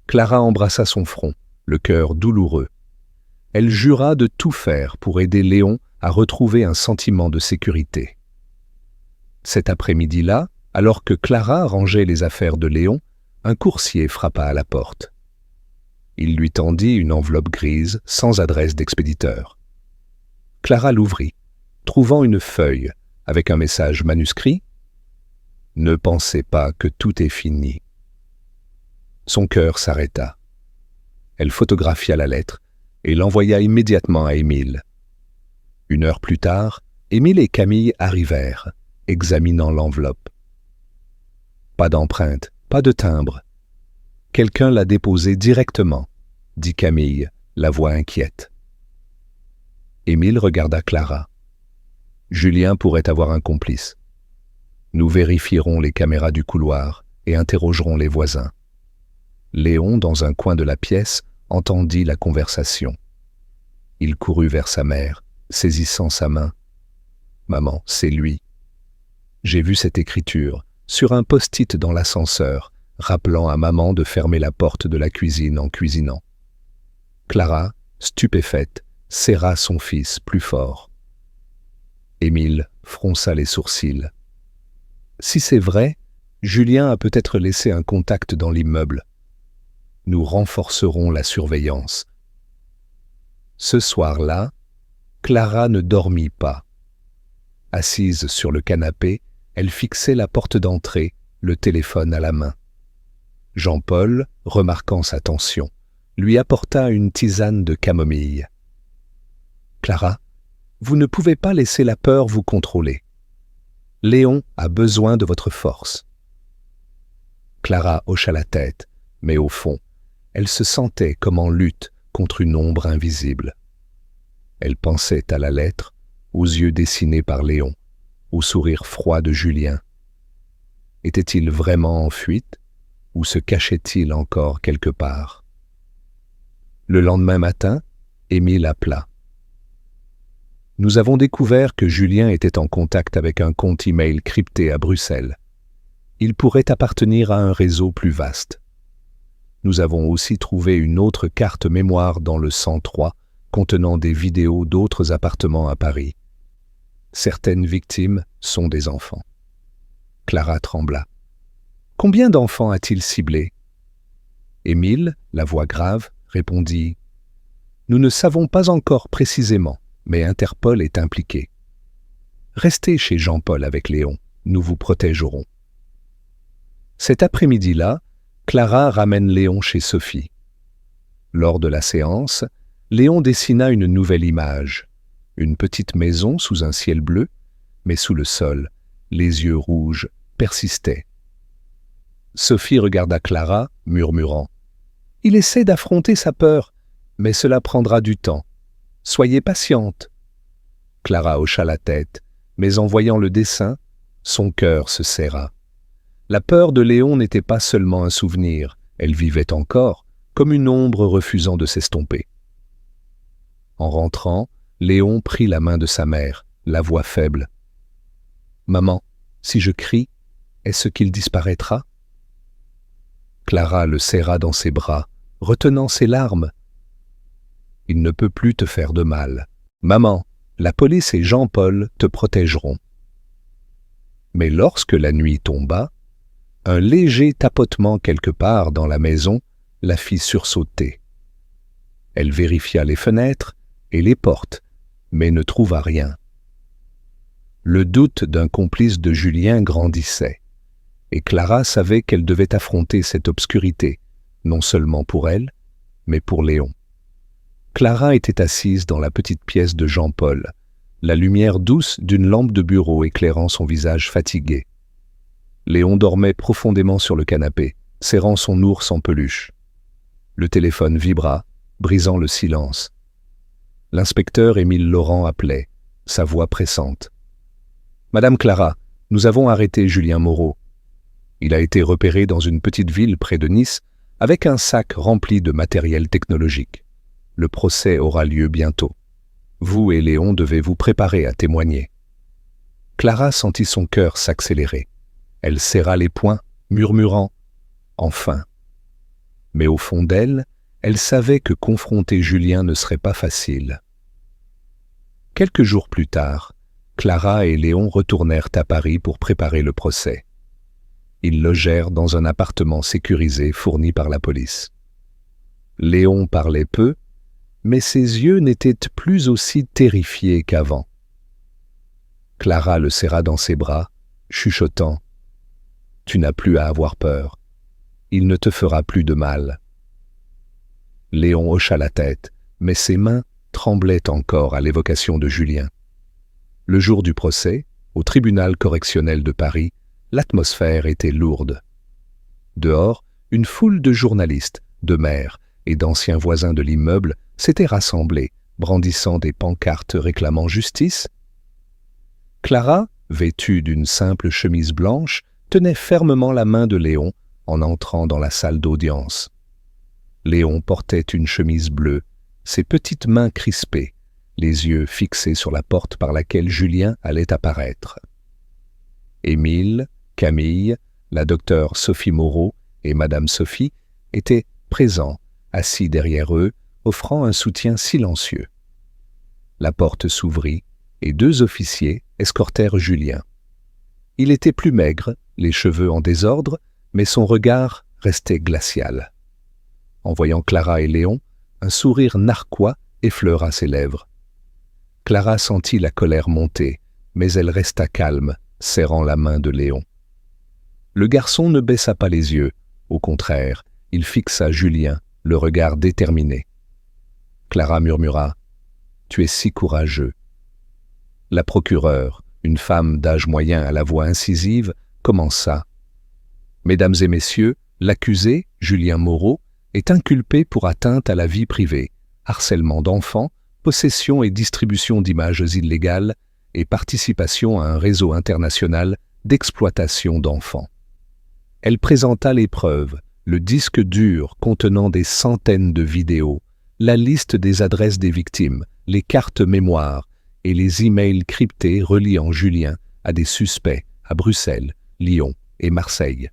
[SPEAKER 1] Clara embrassa son front, le cœur douloureux. Elle jura de tout faire pour aider Léon à retrouver un sentiment de sécurité. Cet après-midi-là, alors que Clara rangeait les affaires de Léon, un coursier frappa à la porte. Il lui tendit une enveloppe grise sans adresse d'expéditeur. Clara l'ouvrit, trouvant une feuille avec un message manuscrit « Ne pensez pas que tout est fini ». Son cœur s'arrêta. Elle photographia la lettre et l'envoya immédiatement à Émile. 1 heure plus tard, Émile et Camille arrivèrent, examinant l'enveloppe. Pas d'empreinte, pas de timbre. Quelqu'un l'a déposée directement, dit Camille, la voix inquiète. Émile regarda Clara. Julien pourrait avoir un complice. Nous vérifierons les caméras du couloir et interrogerons les voisins. Léon, dans un coin de la pièce, entendit la conversation. Il courut vers sa mère, saisissant sa main. « Maman, c'est lui. J'ai vu cette écriture sur un post-it dans l'ascenseur, rappelant à maman de fermer la porte de la cuisine en cuisinant. » Clara, stupéfaite, serra son fils plus fort. Émile fronça les sourcils. « Si c'est vrai, Julien a peut-être laissé un contact dans l'immeuble. Nous renforcerons la surveillance. » Ce soir-là, Clara ne dormit pas. Assise sur le canapé, elle fixait la porte d'entrée, le téléphone à la main. Jean-Paul, remarquant sa tension, lui apporta une tisane de camomille. « Clara, vous ne pouvez pas laisser la peur vous contrôler. Léon a besoin de votre force. » Clara hocha la tête, mais au fond, elle se sentait comme en lutte contre une ombre invisible. Elle pensait à la lettre, aux yeux dessinés par Léon, au sourire froid de Julien. Était-il vraiment en fuite ou se cachait-il encore quelque part? Le lendemain matin, Émile appela. « Nous avons découvert que Julien était en contact avec un compte e-mail crypté à Bruxelles. Il pourrait appartenir à un réseau plus vaste. Nous avons aussi trouvé une autre carte mémoire dans le 103 contenant des vidéos d'autres appartements à Paris. Certaines victimes sont des enfants. » Clara trembla. « Combien d'enfants a-t-il ciblé ?» Émile, la voix grave, répondit « Nous ne savons pas encore précisément, mais Interpol est impliqué. Restez chez Jean-Paul avec Léon, nous vous protégerons. » Cet après-midi-là, Clara ramène Léon chez Sophie. Lors de la séance, Léon dessina une nouvelle image. Une petite maison sous un ciel bleu, mais sous le sol, les yeux rouges persistaient. Sophie regarda Clara, murmurant « Il essaie d'affronter sa peur, mais cela prendra du temps. Soyez patiente. » Clara hocha la tête, mais en voyant le dessin, son cœur se serra. La peur de Léon n'était pas seulement un souvenir, elle vivait encore, comme une ombre refusant de s'estomper. En rentrant, Léon prit la main de sa mère, la voix faible. « Maman, si je crie, est-ce qu'il disparaîtra ?» Clara le serra dans ses bras, retenant ses larmes. « Il ne peut plus te faire de mal. Maman, la police et Jean-Paul te protégeront. » Mais lorsque la nuit tomba, un léger tapotement quelque part dans la maison la fit sursauter. Elle vérifia les fenêtres et les portes, mais ne trouva rien. Le doute d'un complice de Julien grandissait, et Clara savait qu'elle devait affronter cette obscurité, non seulement pour elle, mais pour Léon. Clara était assise dans la petite pièce de Jean-Paul, la lumière douce d'une lampe de bureau éclairant son visage fatigué. Léon dormait profondément sur le canapé, serrant son ours en peluche. Le téléphone vibra, brisant le silence. L'inspecteur Émile Laurent appelait, sa voix pressante. « Madame Clara, nous avons arrêté Julien Moreau. Il a été repéré dans une petite ville près de Nice avec un sac rempli de matériel technologique. Le procès aura lieu bientôt. Vous et Léon devez vous préparer à témoigner. » Clara sentit son cœur s'accélérer. Elle serra les poings, murmurant « Enfin !» Mais au fond d'elle, elle savait que confronter Julien ne serait pas facile. Quelques jours plus tard, Clara et Léon retournèrent à Paris pour préparer le procès. Ils logèrent dans un appartement sécurisé fourni par la police. Léon parlait peu, mais ses yeux n'étaient plus aussi terrifiés qu'avant. Clara le serra dans ses bras, chuchotant « Tu n'as plus à avoir peur. Il ne te fera plus de mal. » Léon hocha la tête, mais ses mains tremblaient encore à l'évocation de Julien. Le jour du procès, au tribunal correctionnel de Paris, l'atmosphère était lourde. Dehors, une foule de journalistes, de maires et d'anciens voisins de l'immeuble s'étaient rassemblés, brandissant des pancartes réclamant justice. Clara, vêtue d'une simple chemise blanche, tenait fermement la main de Léon en entrant dans la salle d'audience. Léon portait une chemise bleue, ses petites mains crispées, les yeux fixés sur la porte par laquelle Julien allait apparaître. Émile, Camille, la docteure Sophie Moreau et Madame Sophie étaient présents, assis derrière eux, offrant un soutien silencieux. La porte s'ouvrit et 2 officiers escortèrent Julien. Il était plus maigre, les cheveux en désordre, mais son regard restait glacial. En voyant Clara et Léon, un sourire narquois effleura ses lèvres. Clara sentit la colère monter, mais elle resta calme, serrant la main de Léon. Le garçon ne baissa pas les yeux, au contraire, il fixa Julien, le regard déterminé. Clara murmura « Tu es si courageux ». La procureure, une femme d'âge moyen à la voix incisive, commença « Mesdames et messieurs, l'accusé, Julien Moreau, est inculpé pour atteinte à la vie privée, harcèlement d'enfants, possession et distribution d'images illégales et participation à un réseau international d'exploitation d'enfants. » Elle présenta les preuves, le disque dur contenant des centaines de vidéos, la liste des adresses des victimes, les cartes mémoire et les emails cryptés reliant Julien à des suspects à Bruxelles, Lyon et Marseille.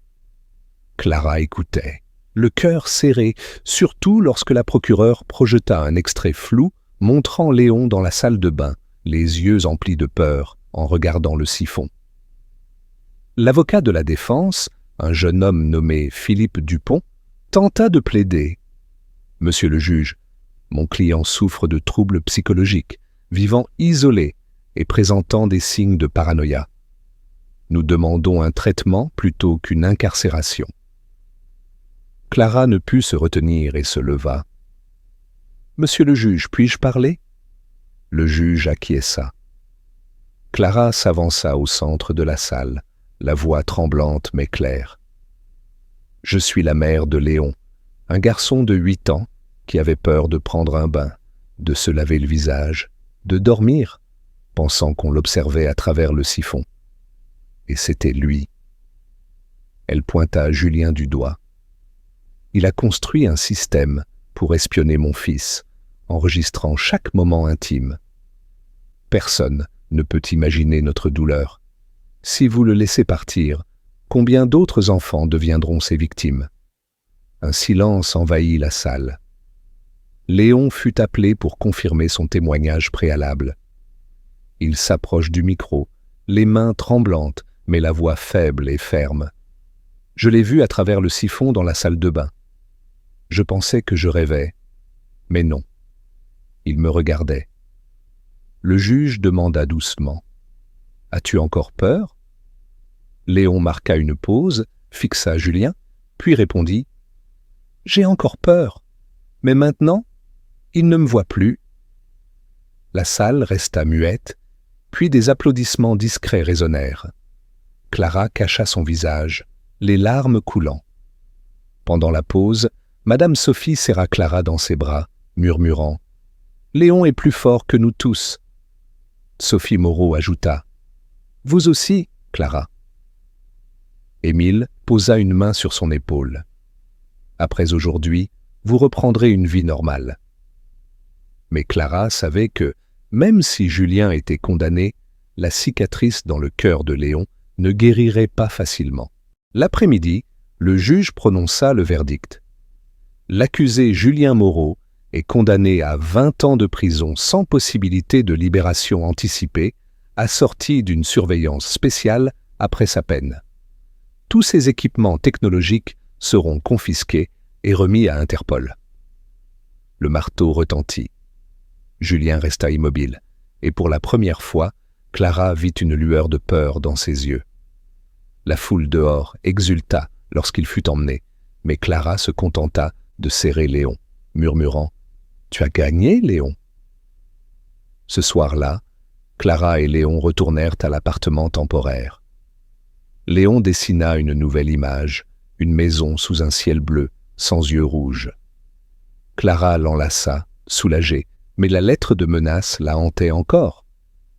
[SPEAKER 1] Clara écoutait, le cœur serré, surtout lorsque la procureure projeta un extrait flou montrant Léon dans la salle de bain, les yeux emplis de peur en regardant le siphon. L'avocat de la défense, un jeune homme nommé Philippe Dupont, tenta de plaider. « Monsieur le juge, mon client souffre de troubles psychologiques, vivant isolé et présentant des signes de paranoïa. Nous demandons un traitement plutôt qu'une incarcération. » Clara ne put se retenir et se leva. « Monsieur le juge, puis-je parler ?» Le juge acquiesça. Clara s'avança au centre de la salle, la voix tremblante mais claire. « Je suis la mère de Léon, un garçon de 8 ans qui avait peur de prendre un bain, de se laver le visage, de dormir, pensant qu'on l'observait à travers le siphon. Et c'était lui. » Elle pointa Julien du doigt. « Il a construit un système pour espionner mon fils, enregistrant chaque moment intime. Personne ne peut imaginer notre douleur. Si vous le laissez partir, combien d'autres enfants deviendront ses victimes ?» Un silence envahit la salle. Léon fut appelé pour confirmer son témoignage préalable. Il s'approche du micro, les mains tremblantes, mais la voix faible et ferme. « Je l'ai vu à travers le siphon dans la salle de bain. Je pensais que je rêvais, mais non. Il me regardait. » Le juge demanda doucement. « As-tu encore peur ?» Léon marqua une pause, fixa Julien, puis répondit « J'ai encore peur, mais maintenant, il ne me voit plus. » La salle resta muette, puis des applaudissements discrets résonnèrent. Clara cacha son visage, les larmes coulant. Pendant la pause, Madame Sophie serra Clara dans ses bras, murmurant « Léon est plus fort que nous tous. » Sophie Moreau ajouta « Vous aussi, Clara. » Émile posa une main sur son épaule. « Après aujourd'hui, vous reprendrez une vie normale. » Mais Clara savait que, même si Julien était condamné, la cicatrice dans le cœur de Léon ne guérirait pas facilement. L'après-midi, le juge prononça le verdict. L'accusé Julien Moreau est condamné à 20 ans de prison sans possibilité de libération anticipée, assortie d'une surveillance spéciale après sa peine. Tous ces équipements technologiques seront confisqués et remis à Interpol. Le marteau retentit. Julien resta immobile, et pour la première fois, Clara vit une lueur de peur dans ses yeux. La foule dehors exulta lorsqu'il fut emmené, mais Clara se contenta de serrer Léon, murmurant « Tu as gagné, Léon ?» Ce soir-là, Clara et Léon retournèrent à l'appartement temporaire. Léon dessina une nouvelle image, une maison sous un ciel bleu, sans yeux rouges. Clara l'enlaça, soulagée, mais la lettre de menace la hantait encore.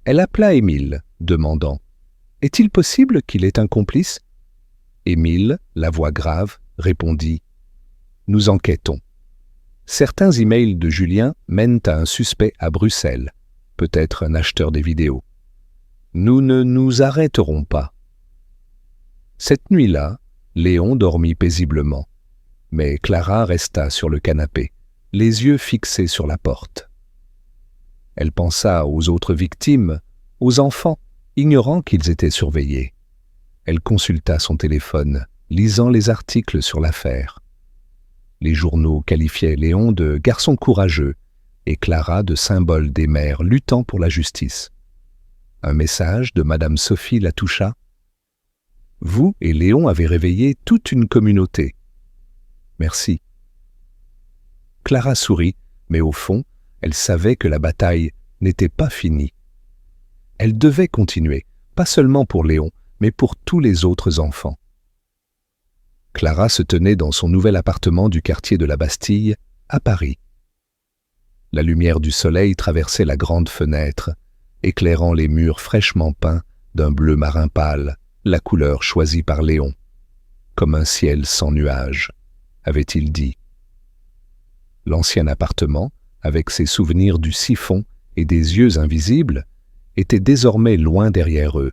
[SPEAKER 1] Elle appela Émile, demandant « Est-il possible qu'il ait un complice ?» Émile, la voix grave, répondit « Nous enquêtons. Certains emails de Julien mènent à un suspect à Bruxelles, peut-être un acheteur des vidéos. Nous ne nous arrêterons pas. » Cette nuit-là, Léon dormit paisiblement, mais Clara resta sur le canapé, les yeux fixés sur la porte. Elle pensa aux autres victimes, aux enfants, ignorant qu'ils étaient surveillés. Elle consulta son téléphone, lisant les articles sur l'affaire. Les journaux qualifiaient Léon de garçon courageux et Clara de symbole des mères luttant pour la justice. Un message de Madame Sophie la toucha. « Vous et Léon avez réveillé toute une communauté. Merci. » Clara sourit, mais au fond, elle savait que la bataille n'était pas finie. Elle devait continuer, pas seulement pour Léon, mais pour tous les autres enfants. Clara se tenait dans son nouvel appartement du quartier de la Bastille, à Paris. La lumière du soleil traversait la grande fenêtre, éclairant les murs fraîchement peints d'un bleu marin pâle, la couleur choisie par Léon. Comme un ciel sans nuages, avait-il dit. L'ancien appartement, avec ses souvenirs du siphon et des yeux invisibles, était désormais loin derrière eux.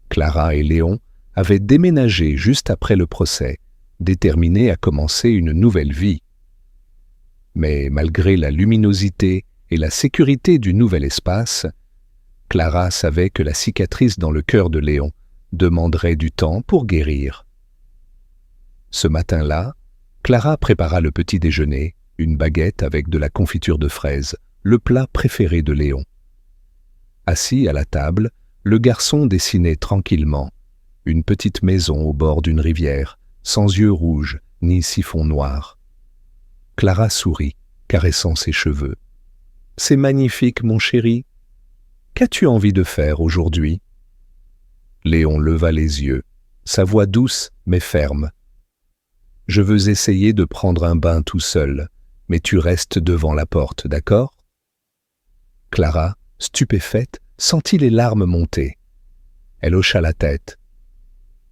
[SPEAKER 1] Clara et Léon avaient déménagé juste après le procès, déterminés à commencer une nouvelle vie. Mais malgré la luminosité et la sécurité du nouvel espace, Clara savait que la cicatrice dans le cœur de Léon demanderait du temps pour guérir. Ce matin-là, Clara prépara le petit déjeuner, une baguette avec de la confiture de fraises, le plat préféré de Léon. Assis à la table, le garçon dessinait tranquillement une petite maison au bord d'une rivière, sans yeux rouges ni siphon noir. Clara sourit, caressant ses cheveux. « C'est magnifique, mon chéri. Qu'as-tu envie de faire aujourd'hui ?» Léon leva les yeux, sa voix douce mais ferme. « Je veux essayer de prendre un bain tout seul, mais tu restes devant la porte, d'accord ?» Clara, stupéfaite, sentit les larmes monter. Elle hocha la tête.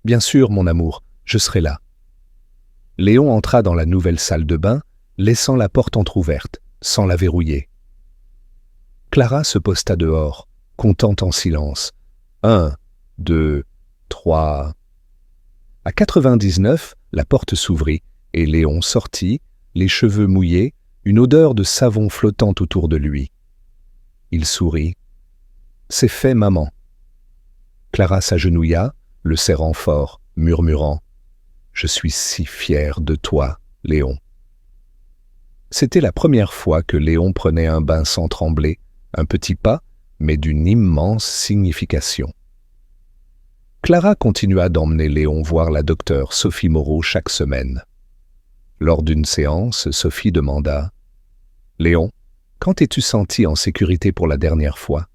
[SPEAKER 1] « Bien sûr, mon amour, je serai là. » Léon entra dans la nouvelle salle de bain, laissant la porte entr'ouverte, sans la verrouiller. Clara se posta dehors, comptant en silence. 1, 2, 3... À 99, la porte s'ouvrit et Léon sortit, les cheveux mouillés, une odeur de savon flottant autour de lui. Il sourit. « C'est fait, maman. » Clara s'agenouilla, le serrant fort, murmurant « Je suis si fière de toi, Léon. » C'était la première fois que Léon prenait un bain sans trembler, un petit pas, mais d'une immense signification. Clara continua d'emmener Léon voir la docteure Sophie Moreau chaque semaine. Lors d'une séance, Sophie demanda « Léon, quand t'es-tu senti en sécurité pour la dernière fois ?»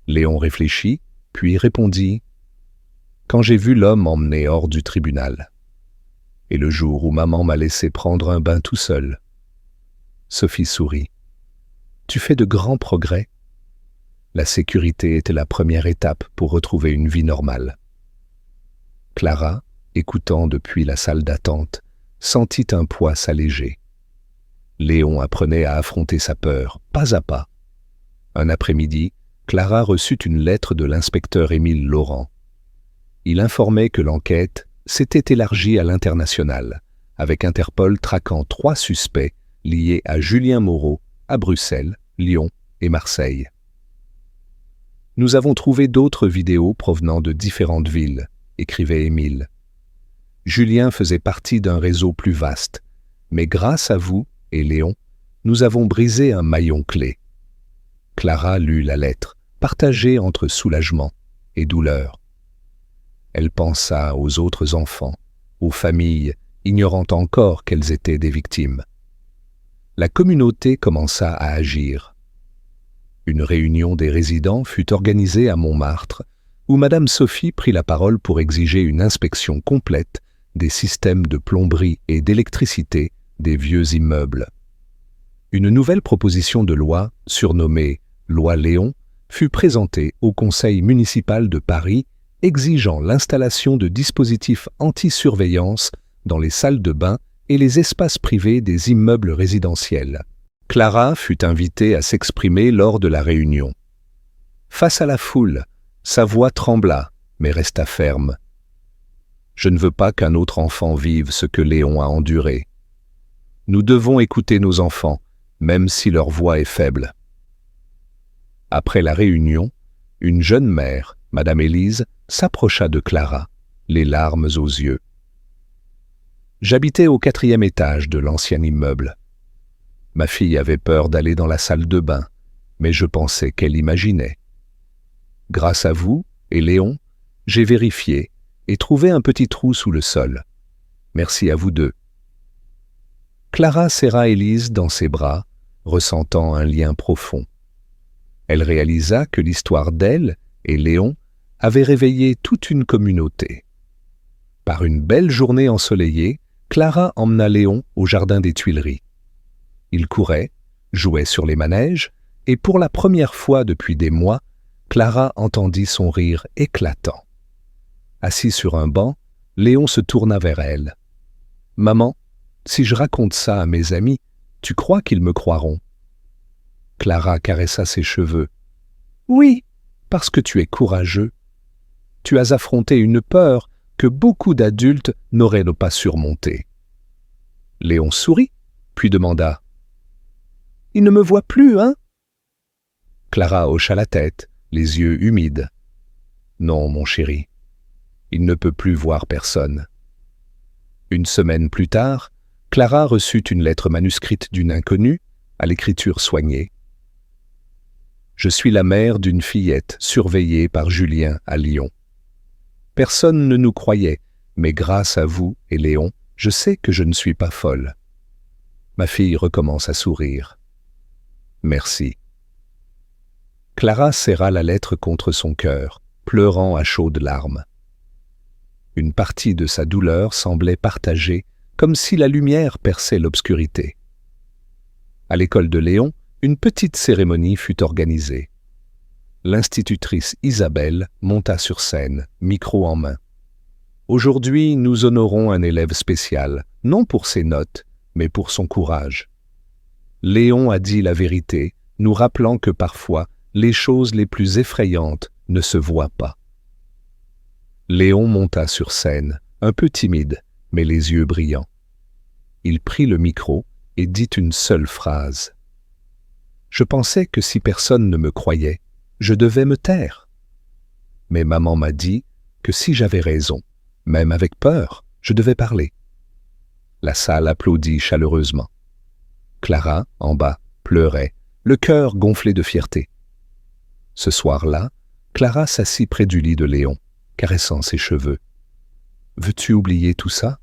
[SPEAKER 1] Léon réfléchit, puis répondit « Quand j'ai vu l'homme emmené hors du tribunal. Et le jour où maman m'a laissé prendre un bain tout seul. » Sophie sourit. « Tu fais de grands progrès. » La sécurité était la première étape pour retrouver une vie normale. Clara, écoutant depuis la salle d'attente, sentit un poids s'alléger. Léon apprenait à affronter sa peur, pas à pas. Un après-midi, Clara reçut une lettre de l'inspecteur Émile Laurent. Il informait que l'enquête s'était élargie à l'international, avec Interpol traquant 3 suspects liées à Julien Moreau, à Bruxelles, Lyon et Marseille. Nous avons trouvé d'autres vidéos provenant de différentes villes, écrivait Émile. Julien faisait partie d'un réseau plus vaste, mais grâce à vous et Léon, nous avons brisé un maillon clé. Clara lut la lettre, partagée entre soulagement et douleur. Elle pensa aux autres enfants, aux familles, ignorant encore qu'elles étaient des victimes. La communauté commença à agir. Une réunion des résidents fut organisée à Montmartre, où Madame Sophie prit la parole pour exiger une inspection complète des systèmes de plomberie et d'électricité des vieux immeubles. Une nouvelle proposition de loi, surnommée « Loi Léon », fut présentée au Conseil municipal de Paris, exigeant l'installation de dispositifs anti-surveillance dans les salles de bain et les espaces privés des immeubles résidentiels. Clara fut invitée à s'exprimer lors de la réunion. Face à la foule, sa voix trembla, mais resta ferme. « Je ne veux pas qu'un autre enfant vive ce que Léon a enduré. Nous devons écouter nos enfants, même si leur voix est faible. » Après la réunion, une jeune mère, Madame Élise, s'approcha de Clara, les larmes aux yeux. J'habitais au 4e étage de l'ancien immeuble. Ma fille avait peur d'aller dans la salle de bain, mais je pensais qu'elle imaginait. Grâce à vous et Léon, j'ai vérifié et trouvé un petit trou sous le sol. Merci à vous deux. Clara serra Élise dans ses bras, ressentant un lien profond. Elle réalisa que l'histoire d'elle et Léon avait réveillé toute une communauté. Par une belle journée ensoleillée, Clara emmena Léon au jardin des Tuileries. Il courait, jouait sur les manèges, et pour la première fois depuis des mois, Clara entendit son rire éclatant. Assis sur un banc, Léon se tourna vers elle. « Maman, si je raconte ça à mes amis, tu crois qu'ils me croiront ?» Clara caressa ses cheveux. « Oui, parce que tu es courageux. Tu as affronté une peur que beaucoup d'adultes n'auraient pas surmontée. » Léon sourit, puis demanda « Il ne me voit plus, hein ?» Clara hocha la tête, les yeux humides. « Non, mon chéri, il ne peut plus voir personne. » Une semaine plus tard, Clara reçut une lettre manuscrite d'une inconnue, à l'écriture soignée. « Je suis la mère d'une fillette surveillée par Julien à Lyon. Personne ne nous croyait, mais grâce à vous et Léon, je sais que je ne suis pas folle. » Ma fille recommence à sourire. « Merci. » Clara serra la lettre contre son cœur, pleurant à chaudes larmes. Une partie de sa douleur semblait partagée, comme si la lumière perçait l'obscurité. À l'école de Léon, une petite cérémonie fut organisée. L'institutrice Isabelle monta sur scène, micro en main. « Aujourd'hui, nous honorons un élève spécial, non pour ses notes, mais pour son courage. Léon a dit la vérité, nous rappelant que parfois, les choses les plus effrayantes ne se voient pas. » Léon monta sur scène, un peu timide, mais les yeux brillants. Il prit le micro et dit une seule phrase. « Je pensais que si personne ne me croyait, je devais me taire. Mais maman m'a dit que si j'avais raison, même avec peur, je devais parler. » La salle applaudit chaleureusement. Clara, en bas, pleurait, le cœur gonflé de fierté. Ce soir-là, Clara s'assit près du lit de Léon, caressant ses cheveux. « Veux-tu oublier tout ça ?»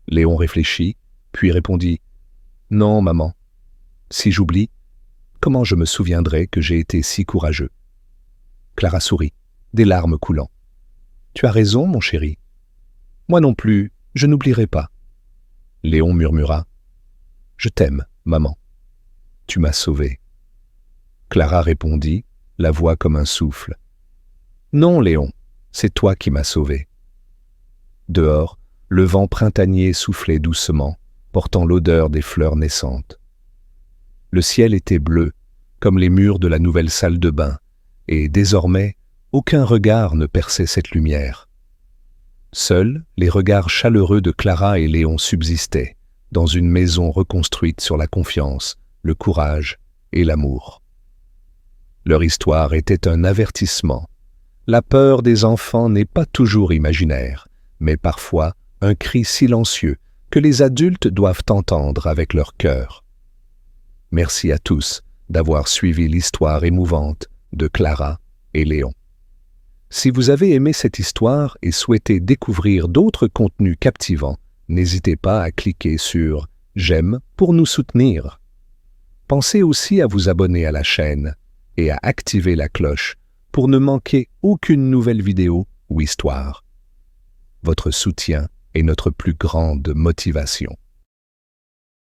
[SPEAKER 1] Léon réfléchit, puis répondit « Non, maman. Si j'oublie, comment je me souviendrai que j'ai été si courageux ?» Clara sourit, des larmes coulant. « Tu as raison, mon chéri. Moi non plus, je n'oublierai pas. » Léon murmura « Je t'aime, maman. Tu m'as sauvé. » Clara répondit, la voix comme un souffle. « Non, Léon, c'est toi qui m'as sauvé. » Dehors, le vent printanier soufflait doucement, portant l'odeur des fleurs naissantes. Le ciel était bleu, comme les murs de la nouvelle salle de bain, et désormais, aucun regard ne perçait cette lumière. Seuls les regards chaleureux de Clara et Léon subsistaient, dans une maison reconstruite sur la confiance, le courage et l'amour. Leur histoire était un avertissement. La peur des enfants n'est pas toujours imaginaire, mais parfois un cri silencieux que les adultes doivent entendre avec leur cœur. Merci à tous d'avoir suivi l'histoire émouvante de Clara et Léon. Si vous avez aimé cette histoire et souhaitez découvrir d'autres contenus captivants, n'hésitez pas à cliquer sur « J'aime » pour nous soutenir. Pensez aussi à vous abonner à la chaîne et à activer la cloche pour ne manquer aucune nouvelle vidéo ou histoire. Votre soutien est notre plus grande motivation.